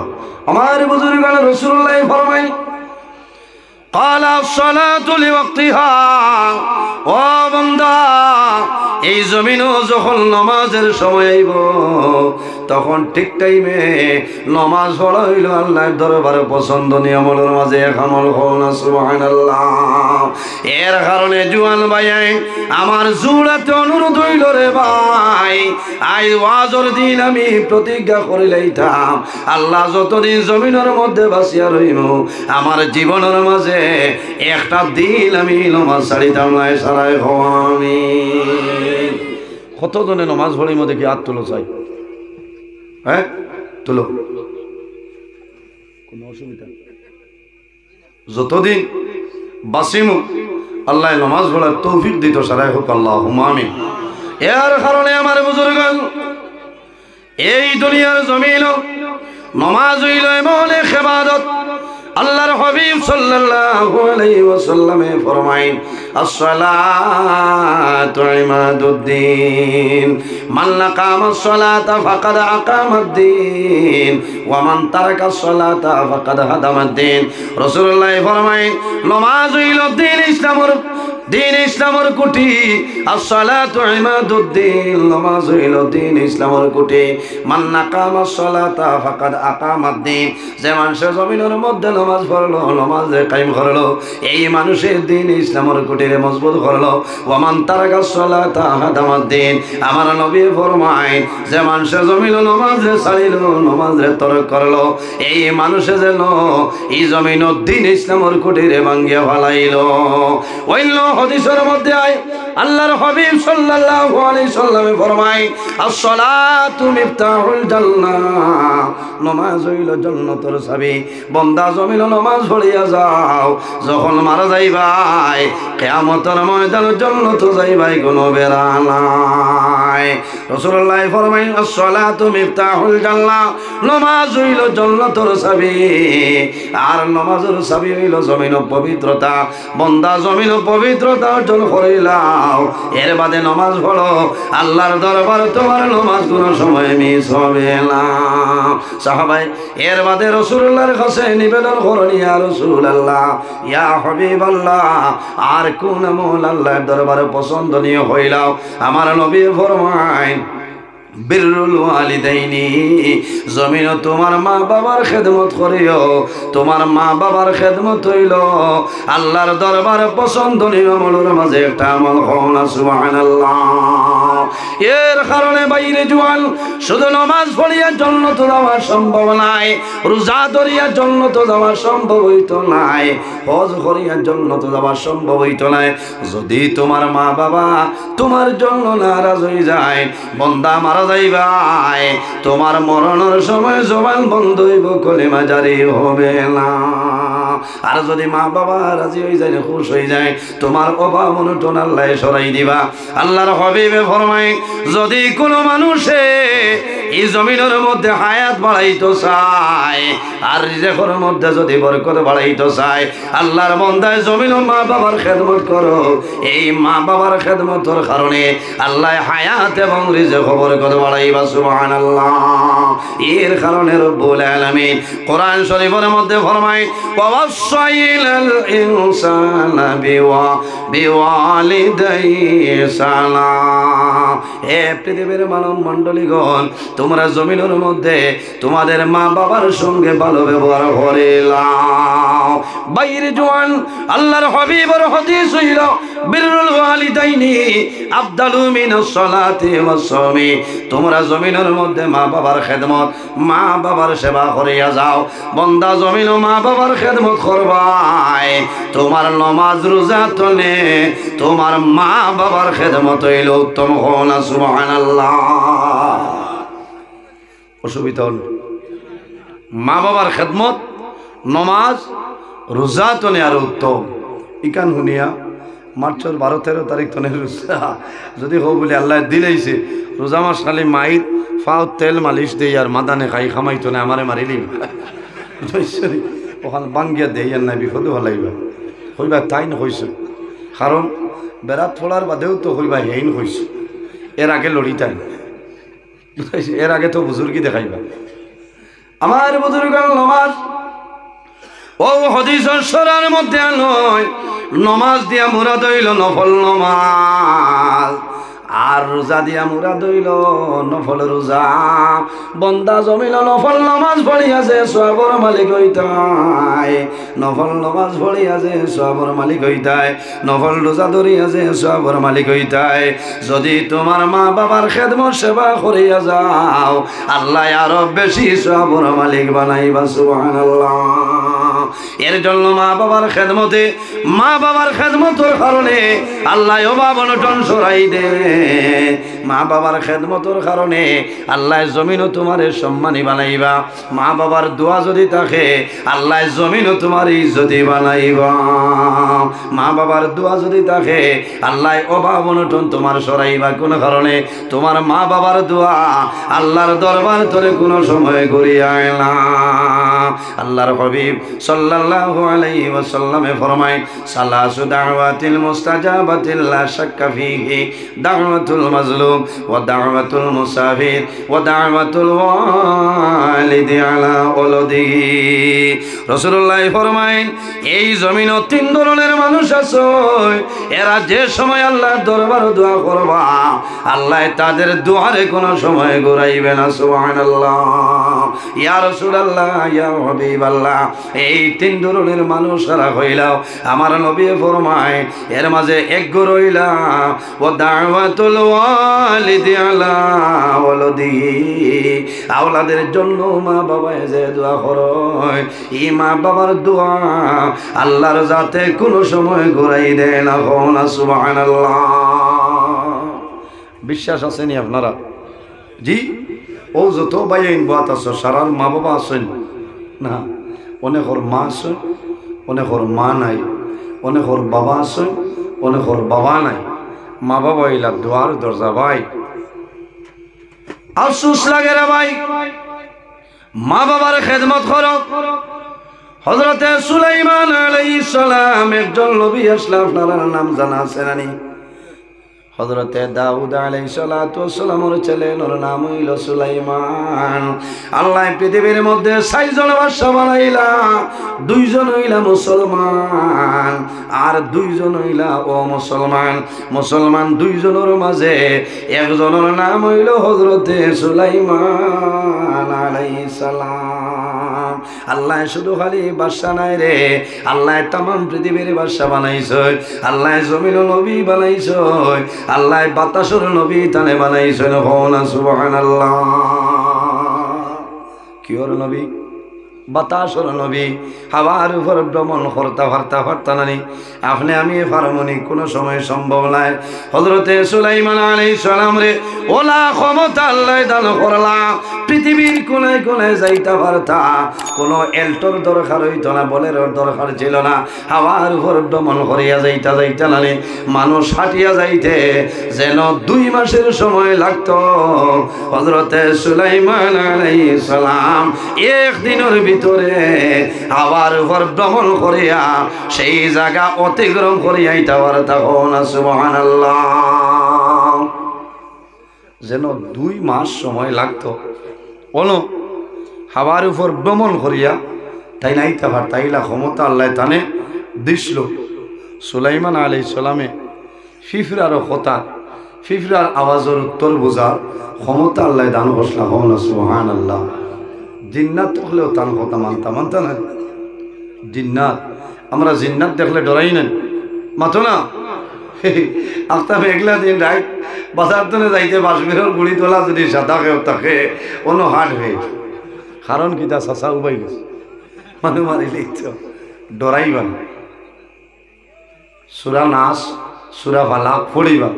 আমার বুজুর্গগণ রাসূলুল্লাহ ফরমায়, ক্বালা আস-সালাতু লিওয়াক্তিহা। ও বান্দা, এই জমিনও যখন নামাজের সময় আইব তখন ঠিক টাইমে নামাজ পড়া হইল আল্লাহর দরবারে পছন্দনীয় আমলের মাঝে এক আমল হল না। সুবহানাল্লাহ। এর কারণে জুয়ান ভাই আমার জুড়াতে অনুরোধ হইল, রে ভাই আই ওয়াজর দিন আমি প্রতিজ্ঞা করে লইতাম, আল্লাহ যতদিন জমিনের মধ্যে বাঁচিয়া রইব আমার জীবনের মাঝে একটা দিন আমি নামাজ ছাড়িতাম না। সারাই আমি কতজনে নামাজ পড়ির মধ্যে কি হাত তুলো চাই? হ্যাঁ তুলো, কোনো অসুবিধা? যতদিন বাসিমু আল্লাহ নামাজ পড়ার তৌফিক দিত, সারাই হোক আল্লাহুম্মা আমিন। এর কারণে আমার বুজুর্গগণ, এই দুনিয়ার জমিন নামাজ হইল এমন এক ইবাদত, আল্লাহর হাবিব সাল্লাল্লাহু আলাইহি ওয়াসাল্লামে ফরমায়, as-salatu imaduddin, মান আকামা as-salata ফাকাদ আকামা ad-din ওয়া মান তারাকা as-salata ফাকাদ হাদামা ad-din। রাসূলুল্লাহ ফরমায়, নামাজ হইল দ্বীন ইসলামের কুটি। as-salatu imaduddin, নামাজ হইল দ্বীন ইসলামের কুটি। মান আকামা as-salata ফাকাদ আকামা ad-din, যে মানুষ জমিনের মধ্যে নামাজ পড়লো, নামাজ কায়েম করলো, এই মানুষের দ্বীন ইসলামের কুটিরে মজবুত করলো। ওয়া মান তারাকা as-salata হাদামা ad-din, আমার নবী ফরমায়, যে মানুষ জমিন নামাজ ছাড়িল, নামাজ তরক করলো, এই মানুষে যেন এই জমিন দ্বীন ইসলামের কুটিরে ভাঙ্গিয়া ফেলাইল। ওয়াইল হাদিসের মধ্যে আয় আল্লাহর হাবিব সাল্লাল্লাহু আলাইহি সাল্লামে ফরমায় আসসালাতু মিফতাহুল জান্নাহ, নামাজ হইল জান্নাতের চাবি। বান্দা জমিন নামাজ পড়িয়া যাও, যখন মারা যাইবাই কিয়ামতের ময়দানে জান্নাত যাইবাই কোনো বেড়া নাই। রাসূলুল্লাহ ফরমায় আসসালাতু মিফতাহুল জান্নাহ, নামাজ হইল জান্নাতের চাবি। আর নামাজের চাবি হইল জমিন পবিত্রতা। বান্দা জমিন পবিত্রতা অর্জন করিলাও, এর বাদে নামাজ পড়ো, আল্লাহর দরবার তোমার নামাজ কোনো সময় মিস হবে না। সাহাবাই এর বাদে রাসূলুল্লাহর কাছে নিবেদন করেন, ইয়া রাসূলুল্লাহ, ইয়া হাবিবাল্লাহ, আর কোন আমল আল্লাহর দরবারে পছন্দনীয় হইলাও? আমার নবী ফরমায় বিররুল ওয়ালিদাইনি, জমিন তোমার মা বাবার খেদমত করিও। তোমার মা বাবার খেদমত হইল আল্লাহর দরবার পছন্দনীয় আমলের মাঝে একটা আমল। হওনা সুবহানাল্লাহ। এর কারণে বাইরে জোয়ান শুধু নামাজ পড়িয়া জান্নাত যাওয়া সম্ভব নাই, রোজা ধরিয়া জান্নাত যাওয়া সম্ভব হইত নাই, হজ করিয়া জান্নাত যাওয়া সম্ভব হইত নাই। যদি তোমার মা বাবা তোমার জন্য নারাজ হয়ে যায়, বান্দা মারা যাইবাই, তোমার মরণের সময় জবান বন্ধ হইব, কলিমা জারি হবে না। আর যদি মা বাবা রাজি হয়ে যায়, খুশ হয়ে যায়, তোমার অভাব অনটন আল্লাহ সরাই দিবা। আল্লাহর হাবিবে ফরমায় যদি কোনো মানুষে এই জমিনের মধ্যে হায়াত বাড়াইতে চায় আর রিজেকের মধ্যে যদি বরকত বাড়াইতে চায়, আল্লাহর বান্দায় জমিন মা বাবার খেদমত করো। এই মা বাবার খেদমতের কারণে আল্লাহ হায়াত এবং রিজেক বরকত বাড়াইবা। সুবহানাল্লাহ। এর কারণে রব্বুল আলামিন কোরআন শরীফের মধ্যে ফরমায় ওয়াসাইলাল ইনসানা বিওয়ালিদাইহি সালাম। হে পৃথিবীর মানব মণ্ডলীগণ, তোমরা জমিনের মধ্যে তোমাদের মা বাবার সঙ্গে ভালো ব্যবহার করিলাম। বাইরে জোয়ান আল্লাহর হাবিবের হাদিস হইল বিররুল ওয়ালিদাইনি আফদালু মিনাস সালাতি ওয়াস সাওমি। তোমরা জমিনের মধ্যে মা বাবার খেদমত, মা বাবার সেবা করিয়া যাও। বান্দা জমিন মা বাবার খেদমত করবাই, তোমার নামাজ রোজা তলে তোমার মা বাবার খেদমত হইল উত্তম। হওনা সুবহানাল্লাহ। অসুবিধা হল মা বাবার খেদমত, নমাজ রোজা তনে আর উত্তম। ইকান শুনিয়া মার্চের 12-13 তারিখ তনে রোজা যদি হো বলে আল্লাহ দিলেইছে, রোজা মাস খালি মাইর ফাও তেল মালিশ দেই আর মাদানে খাই খামাই তনে আমারে মারিলি ওখানে বাঙ্গিয়া দেই আর নাই বিপদে হলাইবা হইবা তাই না হয়েছে। কারণ বেড়াত ফোড়ার বাদেও তো হইবা হেইন হয়েছে, এর আগে লড়িতাই, এর আগে তো বুজুর্গি দেখাইবা। আমার বুজুর্গ নমাজ ও হাদিসের সরার মধ্যে নয়, নমাজ দিয়া মুরাদ হইল নফল নমাজ, আর রোজা দিয়া মুরাদ হইল নফল রোজা। বন্দা জমিল নফল নামাজ পড়িয়াছে সওয়াবের মালিক হইতায়, নফল নামাজ পড়িয়াছে সওয়াবের মালিক হইতায়, নফল রোজা ধরিয়াছে সওয়াবের মালিক হইতায়। যদি তোমার মা বাবার খেদমত সেবা করিয়া যাও, আল্লাহ আরো বেশি সওয়াবের মালিক বানাইবা। সুবহানাল্লাহ। এর জন্য মা বাবার খেদমতে, মা বাবার খেদমতের কারণে আল্লাহ অভাব অনটন সরাই দে। মা বাবার খেদমতের কারণে আল্লাহ জমিনও তোমার সম্মানী বানাইবা। মা বাবার দোয়া যদি থাকে আল্লাহ জমিনও তোমার ইজ্জতি বানাইবা। মা বাবার দোয়া যদি থাকে আল্লাহ অভাব অনটন তোমার সরাইবা। কোন কারণে? তোমার মা বাবার দোয়া আল্লাহর দরবার তোরে কোনো সময় ঘুরিয়ে আয় না। আল্লাহর হাবিব সাল্লাল্লাহু আলাইহি ওয়াসাল্লামে ফরমায় সালাসু দাওয়াতিল মুস্তাজাবাতিল লা শাক্কা ফীহি দাওয়াতুল মাজলুম ওয়া দাওয়াতুল মুসাফির ওয়া দাওয়াতুল ওয়ালিদি আলা ওয়ালাদিহি। রাসূলুল্লাহ ফরমায় এই জমিনে তিন ধরনের মানুষ আছে, এরা যে সময় আল্লাহর দরবারে দোয়া করবা আল্লাহ তাদের দোয়ারে কোনো সময় ঘুরাইবে না। সুবহানাল্লাহ। ইয়া রাসূলুল্লাহ ইয়া হাবিবাল্লাহ এই তিন ধরনের মানুষরা হইলাও আমার নবী ফরমায় এর মাঝে এক গো রইলা ও দাওয়াতুল ওয়ালিদি আলা ওয়ালাদি আওলাদের জন্য মা বাবা যে দোয়া করে এই মা বাবার দোয়া আল্লাহর জাতে কোনো সময় ঘুরাই দেয় না কোন সুবহানাল্লাহ বিশ্বাস আছে নি আপনারা জি ও যত বাইন বাত আছে সারার মা বাবা আছেন না অনেকর মা আছেন অনেকর মা নাই অনেকর বাবা আছেন অনেকর বাবা নাই মা বাবা ইলা দুয়ার দরজা ভাই আফসোস লাগে রে ভাই মা বাবার খেদমত করো হযরতে সুলাইমান আলাইহিস সালাম একজন নবী আসলে আপনার নাম জানা আছে নানি হযরতে দাউদ আলাইহিস সালাতু ওয়াস সালামের ছেলে ওর নাম হইল সুলাইমান আল্লাহ পৃথিবীর মধ্যে 6 জন বাদশা বানাইলা 2 জন হইলা মুসলমান আর 2 জন হইলা অমুসলমান মুসলমান 2 জনের মাঝে একজনের নাম হইল হযরতে সুলাইমান আলাইহিস সালাম আল্লাহ শুধু খালি বাদশা নাই রে আল্লাহ तमाम পৃথিবীর বাদশা বানাইছে আল্লাহ জমিন নবী বানাইছে আল্লাহ বাতাসের নবী তানে বানাইছেন হনা সুবহানাল্লাহ কিওর নবী বাতাসের নবী হাওয়ার উপর ভ্রমণ করতে নানি আপনি আমি ফারমনি কোনো সময় সম্ভব নাই হযরতে সুলাইমান আলাইহিস সালাম রে ওলা ক্ষমতা আল্লাহ দান করলা পৃথিবীর কোনায় কোনায় যাইতে পারতা কোনো এল্টোর দরকার হইতো না বলের দরকার ছিল না হাওয়ার উপর ভ্রমণ করিয়া যাইতা নানি মানুষ হাঁটিয়া যাইতে যেন 2 মাসের সময় লাগতো হযরতে সুলাইমান আলাইহিস সালাম একদিনের ভিতরে হাওয়ার উপর ভ্রমণ করিয়া সেই জায়গা অতিক্রম করিয়া আইতা পারতা না সুবহানাল্লাহ যেন 2 মাস সময় লাগতো বলো হাওয়ার উপর ভ্রমণ করিয়া তাই নাইতে পার তাইলা ক্ষমতা আল্লাহ তানে দিছিল সুলাইমান আলাইহিস সালামে ফিফরার কথা ফিফরার আওয়াজের উত্তর বোঝার ক্ষমতা আল্লাহ দান করছিল না সুবহানাল্লাহ জিন্নাত হলেও তার কথা মানতা না জিন্নাত আমরা জিন্নাত দেখলে ডরাই না মাতো না আফতাব একলা দিন রাইট বাজার তনে যাইতে বাসবিরের গুড়ি তোলা যদি সাদা কেউ থাকে অন্য হাট হয়ে কারণ কি তা চাচা উবাই গেছে মানে মারিলেই তো ডরাইবা সুরা নাচ সুরা ফালা ফড়িবা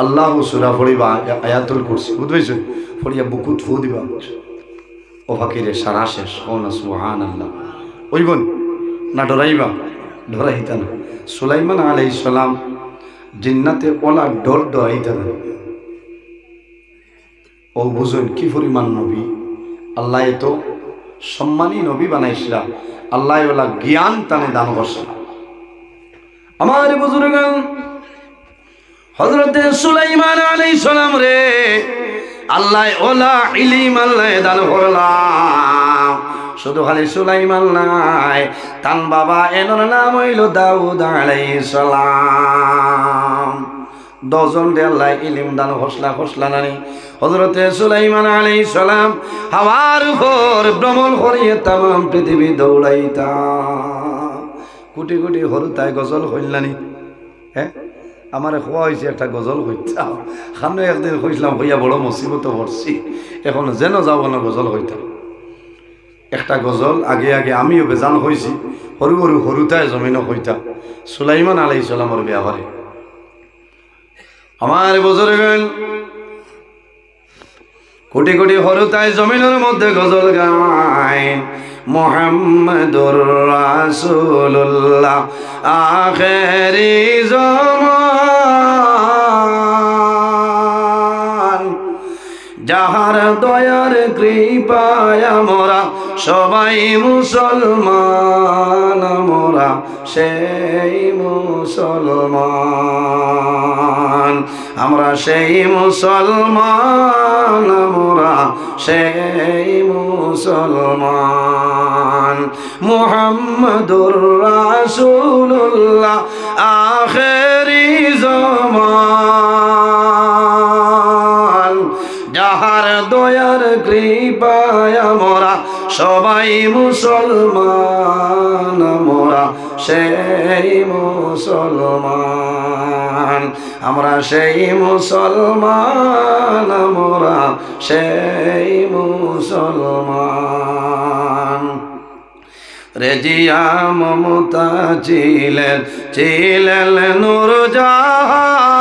আল্লাহ সুরা ফড়িবা আয়াতুল কুরসি বুঝবেছ ফড়িয়া বুকুত ফু দিবা ও ফাকিরে সারা শেষ ও না সুবহানাল্লাহ ওইবন না ডরাইবা ডরাইতা না সুলাইমান আলাইহিস সালাম জিন্নাতে ওলা ডরাইতা না ও বুঝুন কি পরিমাণ নবী আল্লাহ তো সম্মানী নবী বানাইছিলাম আল্লাহ ওলা জ্ঞান তানে দান করছে আমার বুজুর্গান হযরতে সুলাইমান আলাইহিস সালাম রে আল্লাহ ওলা ইলিম আল্লাহ দান করলাম শুধু খালি সুলাইমান নাই তান বাবা এনর নাম হইল দাউদ আলাইহিস সালাম 10 জন দে আল্লাহ ইলিম দান খসলা নানি হযরতে সুলাইমান আলাইহিস সালাম হাওয়ার উপর ভ্রমণ করিয়ে तमाम পৃথিবী দৌড়াইতা কোটি কোটি হরতায় গজল কইলানি হ্যাঁ আমার খোয়া হয়েছে একটা গজল কইতাম খানো একদিন কইলাম হইয়া বড় মুসিবত পড়ছি এখন যেন যাব না গজল কইতাম একটা গজল আগে আগে আমিও বেজান হয়েছি হরুতায় জমিনও কইতাম সুলাইমান আলাইহিস সালামের ব্যাপারে আমার বুজুর্গ কোটি কোটি হরুতায় জমিনের মধ্যে গজল গায় মুহাম্মাদুর রাসূলুল্লাহ আখেরি জামান যাহার দয়ার কৃপায় আমরা সবাই মুসলমান আমরা সেই মুসলমান আমরা সেই মুসলমান আমরা সেই মুসলমান মুহাম্মাদুর রাসূলুল্লাহ আখেরি জামান যাহার দয়ার কৃপায় আমরা সবাই মুসলমান আমরা সেই মুসলমান আমরা সেই মুসলমান আমরা সেই মুসলমান রেজিয়া মমতা ছিলেন নূরজাহান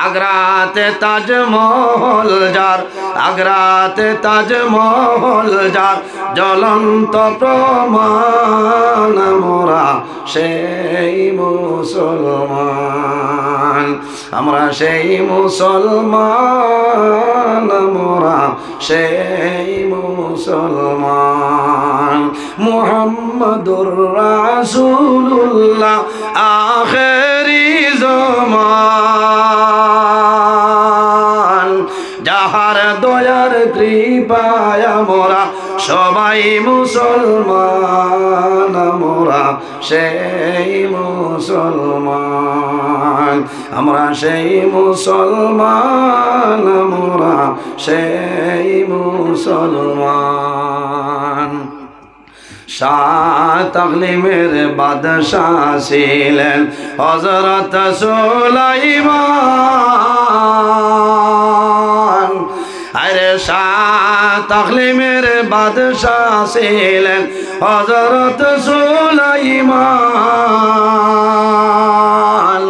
আগ্রাতে তাজমহল যার আগ্রাতে তাজমহল যার জ্বলন্ত প্রমাণ আমরা সেই মুসলমান আমরা সেই মুসলমান আমরা সেই মুসলমান মুহাম্মাদুর রাসূলুল্লাহ আখেরি জামান যাহার দয়ার কৃপায় আমরা সবাই মুসলমান আমরা সেই মুসলমান আমরা সেই মুসলমান আমরা সেই মুসলমান শাহ তাকলিমের বাদশাহ ছিলেন হযরত সুলাইমান আরে শাহ তাকলিমের বাদশাহ ছিলেন হযরত সুলাইমান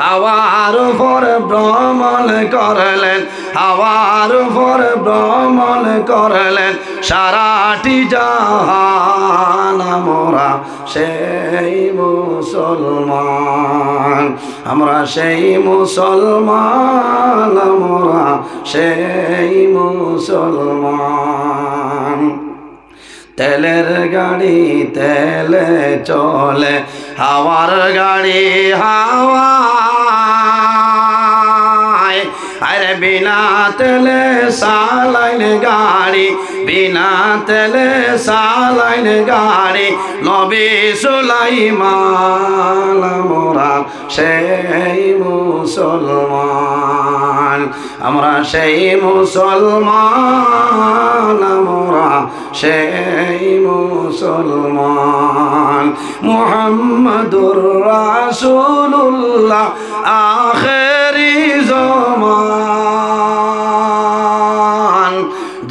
হাওয়ার উপর ভ্রমণ করলেন হাওয়ার উপর ভ্রমণ করলেন সারাটি জাহান আমরা সেই মুসলমান আমরা সেই মুসলমান আমরা সেই মুসলমান তেলের গাড়ি তেলে চলে হাওয়ার গাড়ি হাওয়ায় আরে বিনা তেলে সালাইন গাড়ি বিনা তেলে সালাইন গাড়ি নবী সুলাইমান আমরা সেই মুসলমান আমরা সেই মুসলমান আমরা সেই মুসলমান মুহাম্মাদুর রাসূলুল্লাহ আখেরি জামান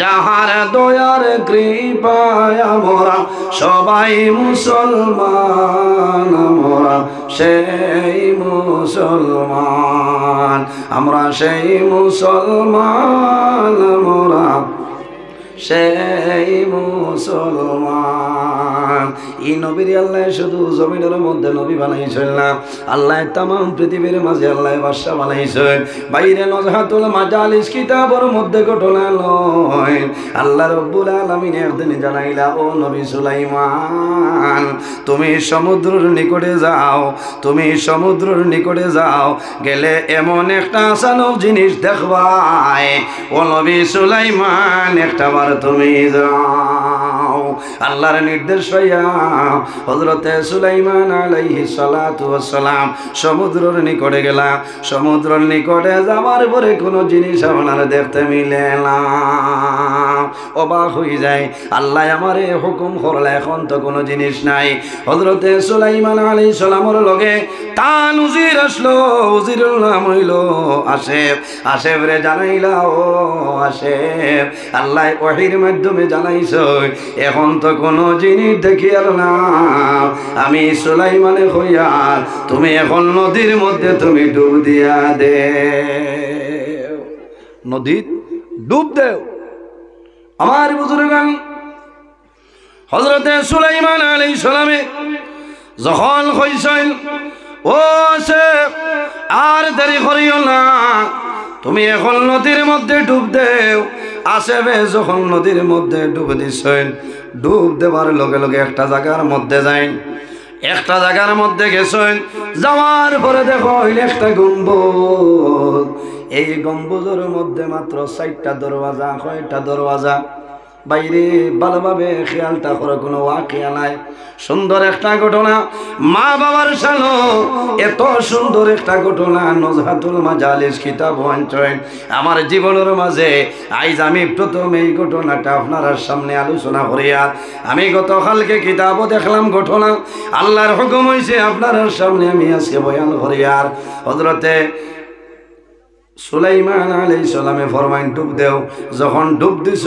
যাহার দয়ার কৃপায় আমরা সবাই মুসলমান আমরা সেই মুসলমান আমরা সেই মুসলমান আমরা সেই মুসলমান এই নবীর আল্লাহ শুধু জমিনের মধ্যে নবী বানাইছেন না আল্লাহ তামাম পৃথিবীর মাঝে আল্লাহ বাদশা বানাইছেন বাইরে নজহাতুল মাজালিস কিতাবের মধ্যে ঘটনা নয় আল্লাহ রাব্বুল আলামিন একদিন জানাইলা ও নবী সুলাইমান তুমি সমুদ্রের নিকটে যাও তুমি সমুদ্রের নিকটে যাও গেলে এমন একটা আসানো জিনিস দেখবাই ও নবী সুলাইমান একটা তুমি যাও আল্লাহর নির্দেশ হইয়া হযরতে সুলাইমান আলাইহিস সালাতু ওয়াস সালাম সমুদ্রের নিকটে গেলা সমুদ্রের নিকটে যাওয়ার পরে কোনো জিনিস আপনার দেখতে মিলে না অবাক হয়ে যায় আল্লাহ আমারে হুকুম করলে এখন তো কোনো জিনিস নাই হযরতে সুলাইমান আলাইহিস সালামের লগে তান উজির আসলো উজিরের নাম হইল আসেফ আসেফ রে জানাইলা ও আসেফ আল্লাহ ওহীর মাধ্যমে জানাইছো এখন তো কোনো জিনিস দেখি আর না আমি সুলাইমানে হইয়া তুমি এখন নদীর মধ্যে তুমি ডুব দিয়া দে নদী ডুব দেও আমার বুজুর্গান হযরতে সুলাইমান আলাইহিস সালামে যখন কইছেন ও আসেফ আর দেরি করিও না তুমি এখন নদীর মধ্যে ডুব দেও আসেফে যখন নদীর মধ্যে ডুব দিছেন ডুব দেওয়ার লগে লগে একটা জায়গার মধ্যে যাই একটা জায়গার মধ্যে গেছেন যাওয়ার পরে দেখো একটা গম্বুজ এই গম্বুজের মধ্যে মাত্র 4টা দরওয়াজা কয়টা দরওয়াজা বাইরে ভালোভাবে খেয়ালটা করে কোনো ওয়াকিয়া নাই। সুন্দর একটা ঘটনা, মা বাবার সালো এত সুন্দর একটা ঘটনা নজহাতুল মাজালিস কিতাব ওয়াঞ্চয় আমার জীবনের মাঝে আইজ আমি প্রথম এই ঘটনাটা আপনার সামনে আলোচনা করিয়া আমি গতকালকে কিতাবও দেখলাম ঘটনা, আল্লাহর হুকুম হইছে আপনার সামনে আমি আজকে বয়ান করিয়ার। হযরতে সুলাইমান আলাইহিস সালামে ফরমাইন ডুব দেও, যখন ডুব দিছ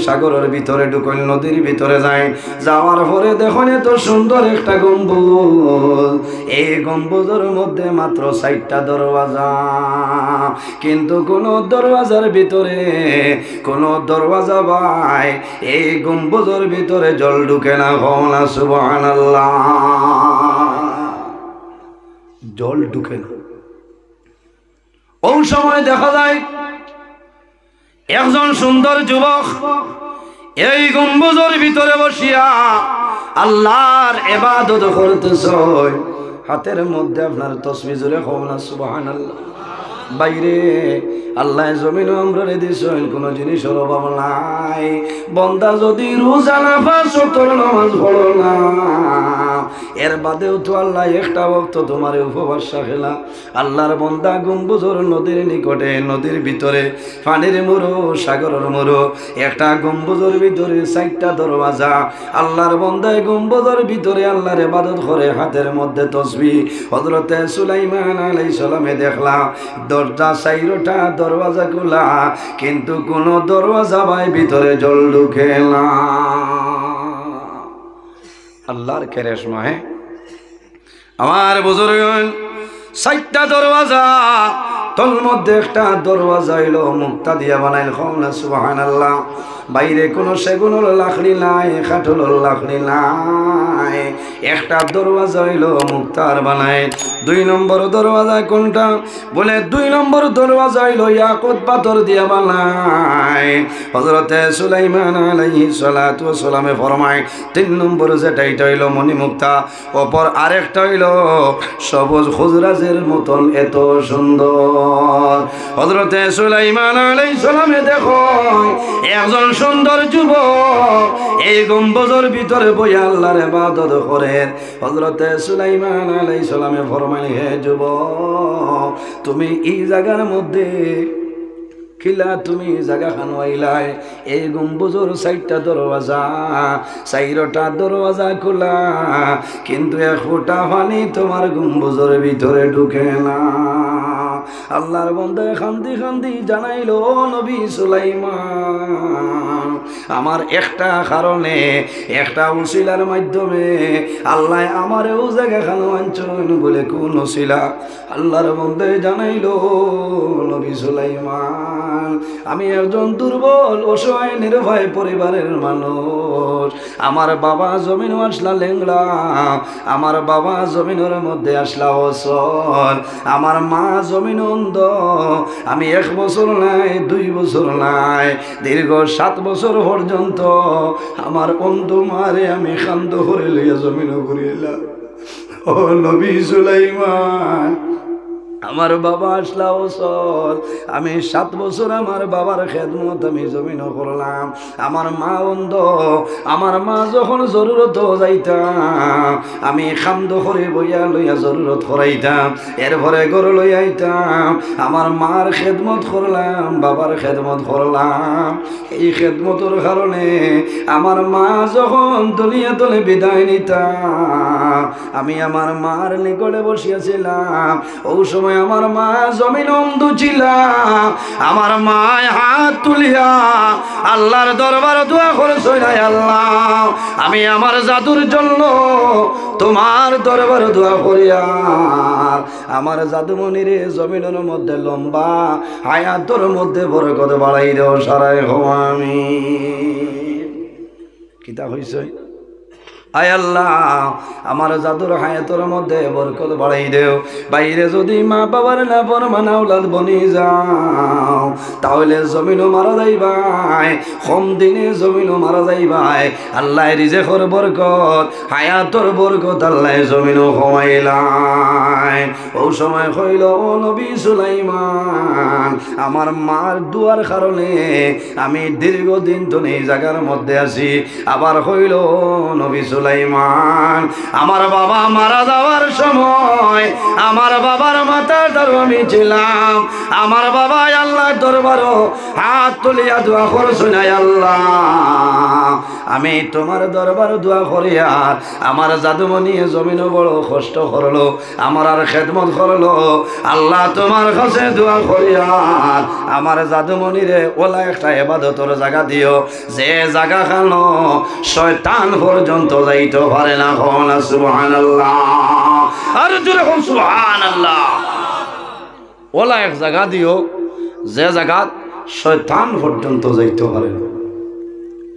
সাগরের ভিতরে ঢুকল, নদীর ভিতরে যায়, যাওয়ার পরে দেখুন এত সুন্দর একটা গম্বুজ, এই গম্বুজের মধ্যে মাত্র 4টা দরওয়াজা, কিন্তু কোন দরওয়াজার ভিতরে কোন দরওয়াজা ভাই এই গম্বুজের ভিতরে জল ঢুকে না। কওনা সুবহানাল্লাহ, জল ঢুকে না। ওই সময় দেখা যায় একজন সুন্দর যুবক এই গম্বুজের ভিতরে বসিয়া আল্লাহর ইবাদত করতেছে, হাতের মধ্যে আপনার তাসবিহ জোরে কওনা সুবহানাল্লাহ। বাইরে আল্লাহ জমিন আমরে দিছেন কোন জিনিসের অভাব নাই। বান্দা যদি রোজা নামাজ তোর নামাজ পড়ো না, এর বাদেও তো আল্লাহ একটা ওয়াক্ত তোমার উপবাস রাখেলা। আল্লাহর বান্দা গম্বুজের নদীর নিকটে, নদীর ভিতরে পানির মুরো, সাগরের মুরো, একটা গম্বুজের ভিতরে 4টা দরওয়াজা। আল্লাহর বান্দায় গম্বুজের ভিতরে আল্লাহর ইবাদত করে, হাতের মধ্যে তাসবিহ। হযরতে সুলাইমান আলাইহিস সালামে দেখলাম দরজা 4টা দরওয়াজা খোলা, কিন্তু কোন দরওয়াজা ভাই ভিতরে জল ঢুকে না। আল্লাহর কেরেশমা। আমার বুজুর্গ 4টা দরওয়াজা, তোর মধ্যে একটা দরওয়াজা হইল মুক্তা দিয়া বানাইল। কওনা সুবহানাল্লাহ। বাইরে কোনো সেগুনের লাকড়ি নাই, কাঠলের লাকড়ি নাই, একটা দরওয়াজা হইল মুক্তার বানায়। 2 নম্বর দরওয়াজা কোনটা? বলে 2 নম্বর দরওয়াজা হইল ইয়াকুত পাথর দিয়া বানায়। হযরতে সুলাইমান আলাইহিস সালাতু ওয়াস সালামে ফরমায় 3 নম্বর যেটা এটা হইল মণিমুক্তা, অপর আরেকটা হইল সবুজ খুজরাজের মতন এত সুন্দর। হযরতে সুলাইমান আলাইহিস সালামে দেখো একজন সুন্দর যুবক এই গম্বুজের ভিতরে বইয়া আল্লাহর ইবাদত করে। হযরতে সুলাইমান আলাইহিস সালামে ফরমাইলেন, হে যুবক, তুমি এই জায়গার মধ্যে কিলা তুমি জায়গা খানওয়াইলাই, এই গম্বুজের 4টা দরওয়াজা, 4টা দরওয়াজা খোলা, কিন্তু 1 ফোঁটা পানি তোমার গম্বুজের ভিতরে ঢুকে না। আল্লাহর বান্দা খান্দি খান্দি জানাইল, নবী সুলাইমান, আমার একটা কারণে, একটা উসিলার মাধ্যমে আল্লাহ আমারও জায়গা খানওয়াঞ্চন। বলে কোন উসিলা? আল্লাহর বান্দা জানাইল, নবী সুলাইমান, আমি একজন দুর্বল অসহায় নির্ভয় পরিবারের মানুষ। আমার বাবা জমিন আসলা লেংড়া, আমার বাবা জমিনের মধ্যে আসলা অসল, আমার মা জমিন অন্ধ। আমি 1 বছর নাই, 2 বছর নাই, দীর্ঘ 7 বছর পর্যন্ত আমার অন্ধ মারে আমি খান্দ করে লইয়া জমিন ঘুরিলাম। ও নবী সুলাইমান, আমার বাবা আসলা ওসল, আমি 7 বছর আমার বাবার খেদমত আমি জমিন করলাম। আমার মা অন্ধ, আমার মা যখন জরুরত যাইতাম আমি খান্দ করে বইয়া লইয়া জরুরত করাইতাম, এরপরে গরু লই আইতাম। আমার মার খেদমত করলাম, বাবার খেদমত করলাম। এই খেদমতের কারণে আমার মা যখন দুনিয়া তলে বিদায় নিতাম, আমি আমার মার নিকটে বসিয়াছিলাম। ওই সময় আমার মা জমিন অন্ধ ছিল, আমার মা হাত তুলিয়া আল্লাহর দরবারে দোয়া করেছিল, আল্লাহ, আমি আমার জাদুর জন্য তোমার দরবারে দোয়া করিয়া আমার জাদুমণিরে জমিনের মধ্যে লম্বা হায়াতের মধ্যে বরকত বাড়াই দেও, সারাই হও আমি। কিতা হইছে? আয় আল্লাহ, আমার জাদুর হায়াতের মধ্যে বরকত বাড়াই দেও। বাইরে যদি মা বাবার না ফরমান আওলাদ বনি যাও, তাহলে জমিনও মারা যাইবাই, কম দিনে জমিনও মারা যাইবাই। আল্লাহ রিজেকর বরকত, হায়াতর বরকত আল্লাহ জমিনও কমাইলাই। ও সময় হইল ও নবী সুলাইমান, আমার মার দুয়ার কারণে আমি দীর্ঘদিন তো এই জায়গার মধ্যে আছি। আবার হইল নবী সুলাইমান, আমার বাবা মারা যাওয়ার সময় আমার বাবার মাথার দ্বারা আমি ছিলাম। আমার বাবা আল্লাহ দরবারও হাত তুলিয়া দোয়া করছেন, আল্লাহ আমি তোমার দরবার দোয়া করি। আর আমার জাদুমণি জমিনও বড় কষ্ট করলো, আমার আর খেদমত করলো। আল্লাহ তোমার কাছে দোয়া করি, আর আমার জাদুমণিরে ওলা একটা ইবাদতের জায়গা দিও, যে জায়গা খানো শয়তান পর্যন্ত যাইতে পারে না। কোন সুবহানাল্লাহ, আর জোরে কোন সুবহানাল্লাহ। ওলা এক জায়গা দিও যে জায়গা শয়তান পর্যন্ত যাইতে পারে না।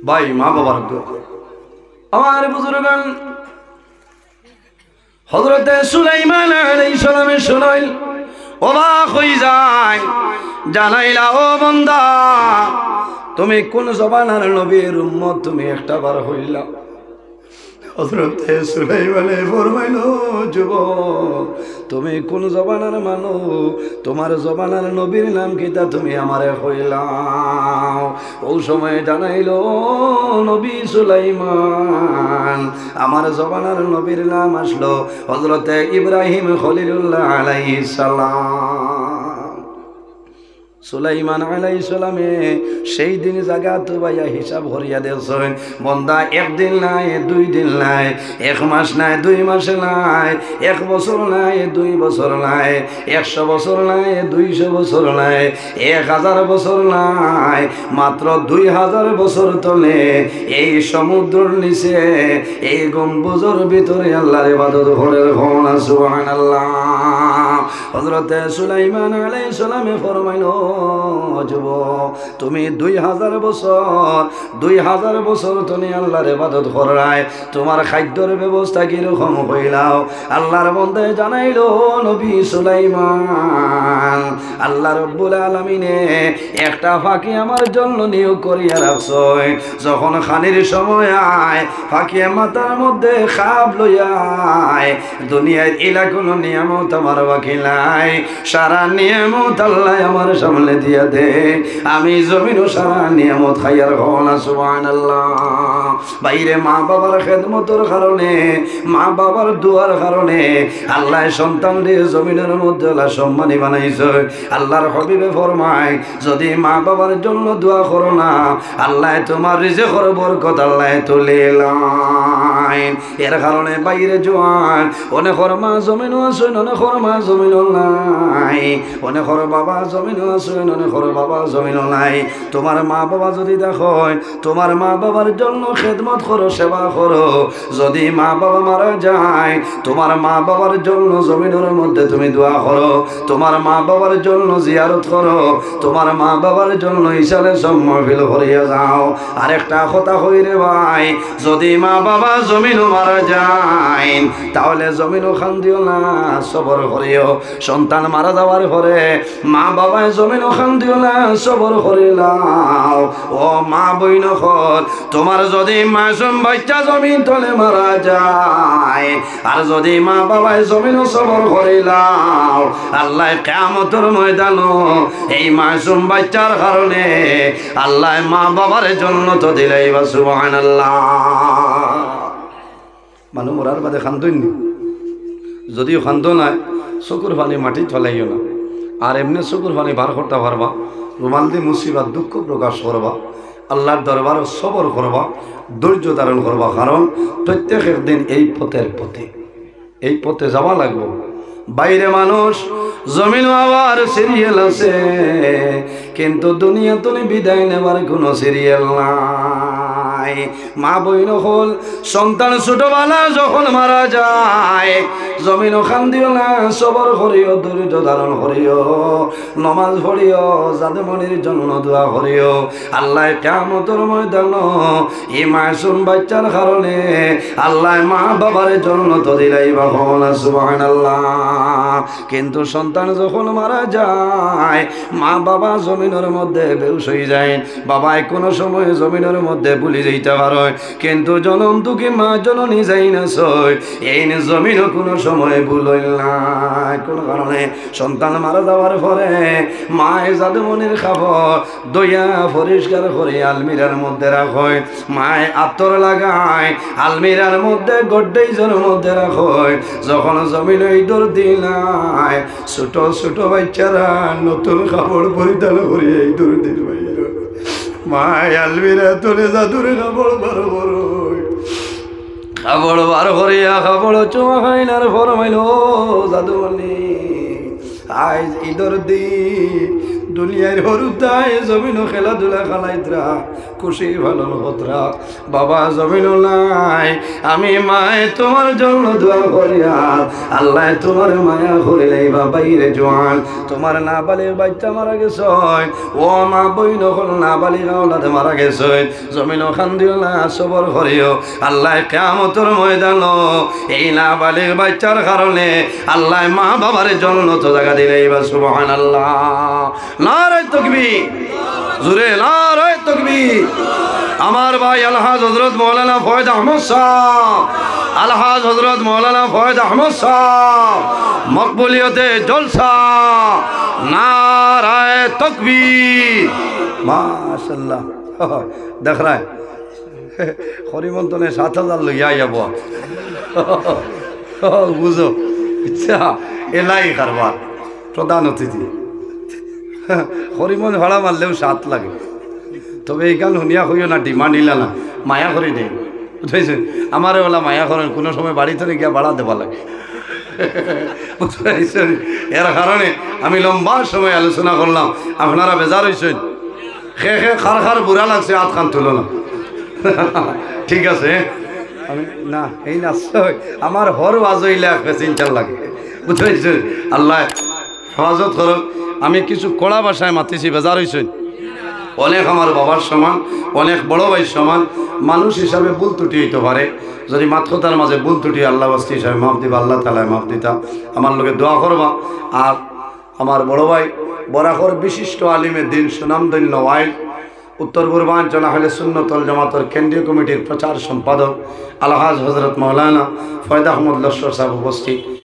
ভাই মা বাবার দোয়া। আমার বুজুর্গান হযরতে সুলাইমান আলাইহিস সালামে শুনাইল, অবাক হই যায়, জানাইলা ও বান্দা তুমি কোন জবানার নবীর উম্মত, তুমি একটা বার হইলা। হযরতে সুলাইমানে ফরমাইল, যুবক তুমি কোন জবানার মানু, তোমার জবানার নবীর নাম কিতা, তুমি আমারে কইলাও। ওই সময় জানাইলো নবী সুলাইমান, আমার জবানার নবীর নাম আসলো হযরতে ইব্রাহিম খলিলুল্লাহ আলাইহিস সালাম। সুলাইমান আলাইহিস সালামে সেই দিন জায়গা তো ভাইয়া হিসাব করিয়া দিয়েছেন, বন্দা একদিন নাই, 2 দিন নাই, 1 মাস নাই, 2 মাস নাই, 1 বছর নাই, 2 বছর নাই, 100 বছর নাই, 200 বছর নাই, 1000 বছর নাই, মাত্র 2000 বছর তলে এই সমুদ্রের নিচে এই গম্বুজের ভিতরে আল্লাহর ইবাদত করে। সুবহানাল্লাহ। হযরতে সুলাইমান আলাইহিস সালামে ফরমাইলো, যুবক তুমি 2000 বছর তুমি আল্লাহর ইবাদত করাই, তোমার খাদ্যের ব্যবস্থা কিরকম হইলাও? আল্লাহর বন্দে জানাইলো নবী সুলাইমান, আল্লাহ রব্বুল আলামিনে একটা ফাঁকি আমার জন্য নিয়োগ করিয়া রাখছেন। যখন খানির সময় আয়, ফাঁকি মাথার মধ্যে খাপ লইয়ায়, দুনিয়ার এলা কোনো নিয়ামত আমার বাকি নাই, সারা নিয়ামত আল্লাহ আমার সামনে দিয়া দে, আমি জমিনও সারা নিয়ামত খাইয়ার হনা। সুবহানাল্লাহ। বাইরে মা বাবার খেদমতের কারণে, মা বাবার দুয়ার কারণে আল্লাহ সন্তান দিয়ে জমিনের মধ্যে আল্লাহ সম্মানী বানাইছে। আল্লাহর হাবিবে ফরমায়, যদি মা বাবার জন্য দোয়া করো না, আল্লাহ তোমার রিজিকের বরকত আল্লাহ তুলে লাইন। এর কারণে বাইরে জোয়ান অনেকর মা জমিনও আছেন, অনেকর মা জমিনও নাই, অনেকর বাবা জমিনও আছেন, অনেকর বাবা জমিনও নাই। তোমার মা বাবা যদি দেখো, তোমার মা বাবার জন্য খেদমত করো, সেবা করো। যদি মা বাবা মারা যায়, তোমার মা বাবার জন্য জমিনের মধ্যে তুমি দোয়া করো, তোমার মা বাবার জন্য জিয়ারত করো, তোমার মা বাবার জন্য ইশারে সম্মানশীল করিয়া যাও। আরেকটা কথা হইরে ভাই, যদি মা বাবা জমিনও মারা যায়, তাহলে জমিনও খান দিও না, সবর করিও। সন্তান মারা যাওয়ার পরে মা বাবায় জমিনও খান দিও না, সবর করিলাও। ও মা বইন হল, তোমার যদি মাসুম বাচ্চা জমিন তলে মারা যায়, আর যদি মা বাবায় জমিনও সবর করিলাও, আল্লাহ কিয়ামতের ময়দানও এই মাসুম বাচ্চার কারণে আল্লাহ মা বাবার জন্য তো দিলাইবা। সুবহানাল্লাহ। মানুষ মরার বাদে খান্দইনি, যদিও খান্দ নাই, চকুর পানি মাটি চলাইও না। আর এমনি চকুর পানি বার করতে পারবা, রুমাল দিয়ে মুসিবত দুঃখ প্রকাশ করবা, আল্লাহর দরবার সবর করবা, ধৈর্য ধারণ করবা। কারণ প্রত্যেক একদিন এই পথে যাওয়া লাগবে। বাইরে মানুষ জমিন আবার সিরিয়াল আছে, কিন্তু দুনিয়া তুমি বিদায় নেবার কোনো সিরিয়াল নাই। নাই। মা বইন হল সন্তান ছোটবেলা যখন মারা যায় জমিন খান দিও না, সবর করিও, ধৈর্য ধারণ করিও, নমাজ পড়িও, জাদুমণির জন্য দোয়া করিও। আল্লাহ কিয়ামতের ময়দান এই মাসুম বাচ্চার কারণে আল্লাহ মা বাবার জন্য তো দিলাইবা হল সুবহানাল্লাহ। কিন্তু সন্তান যখন মারা যায় মা বাবা জমিনের মধ্যে বেহুশ হয়ে যায়, বাবাই কোনো সময় জমিনের মধ্যে ভুলে যাইতে পারে, কিন্তু জনম দুঃখী মা জননী যাই না সই এই জমিনও কোনো সময় ভুল হইল না। কোনো কারণে সন্তান মারা যাওয়ার পরে মায় জাদুমণির খাবার দইয়া পরিষ্কার করে আলমিরার মধ্যে রাখয়, মায় আতর লাগায় আলমিরার মধ্যে গড্ডেজের মধ্যে রাখয়। যখন জমিন ইঁদুর দিলায় ছোট ছোট বাচ্চারা নতুন কাপড় পরিধান করিয়ে ইঁদুর দিল মায় আলমিরা তোলে জাদুর কাপড় বড় বড় খাবড় বার করিয়া খাবড় চোয়া খাইনার ফরমাইল জাদুমণি আজ ঈদর দিন দুনিয়ার হরুতায় জমিন খেলাধুলা খালাইতরা খুশি ভালো হতরা বাবা জমিন নাই আমি মায় তোমার জন্য দোয়া করিয়া আল্লাহ তোমার মায়া করিলেই বাইরে জোয়ান তোমার না বালির বাচ্চা মারা গেছে ও মা বই নকল না বালি গাওলাতে মারা গেছে জমিন খান দিও না সবর করিও আল্লাহ কিয়ামতের ময়দান এই না বালির বাচ্চার কারণে আল্লাহ মা বাবার জন্য তো জায়গা দিলেই বা সুবহানাল্লাহ। নারায়ে তাকবীর, জোরে নারায়ে তাকবীর। আমার ভাই আলহাজ হযরত মাওলানা ফয়েজ আহমদ সাহেব, আলহাজ হযরত মাওলানা ফয়েজ আহমদ সাহেব মকবুলিয়তে জলসা, নারায়ে তাকবীর। মাশাআল্লাহ দেখ রা হরিমন্তনে ৭,০০০ লইয়া যাব বুঝো ইচ্ছা এলাই কারবার প্রধান অতিথি হরিমন ভাড়া মারলেও ৭ লাগে, তবে এই গান শুনিয়া হইও না ডিমান্ড ইলা না মায়া করে দেয় বুঝতেছেন। আমার ওলা মায়া করেন কোনো সময় বাড়িতে গিয়া ভাড়া দেওয়া লাগে বুঝতেছেন। এর কারণে আমি লম্বা সময় আলোচনা করলাম, আপনারা বেজার হয়েছেন খে খে খার খার বুড়া লাগছে হাত খান তুলো না ঠিক আছে। আমি না এই নাচ আমার হর আজইলে আসবে চিন্তার লাগে বুঝতে আল্লাহ হেফাজত করুন। আমি কিছু কড়া ভাষায় মাতিছি বেজার হয়েছেন, অনেক আমার বাবার সমান, অনেক বড় ভাই সমান, মানুষ হিসাবে ভুল ত্রুটি হইতে পারে, যদি মাতকতার মাঝে ভুল ত্রুটি আল্লাহ বাস্তি হিসাবে মাফ দিবা, আল্লাহ তালায় মাফ দিতা, আমার লোকে দোয়া করবা। আর আমার বড় ভাই বরাকর বিশিষ্ট আলিমে দিন সুনামধন্য ওয়াইল উত্তর পূর্বাঞ্চল আহলে সুন্নাতুল জামাতের কেন্দ্রীয় কমিটির প্রচার সম্পাদক আলহাজ হযরত মাওলানা ফয়েজ আহমদ লস্কর সাহেব উপস্থিত।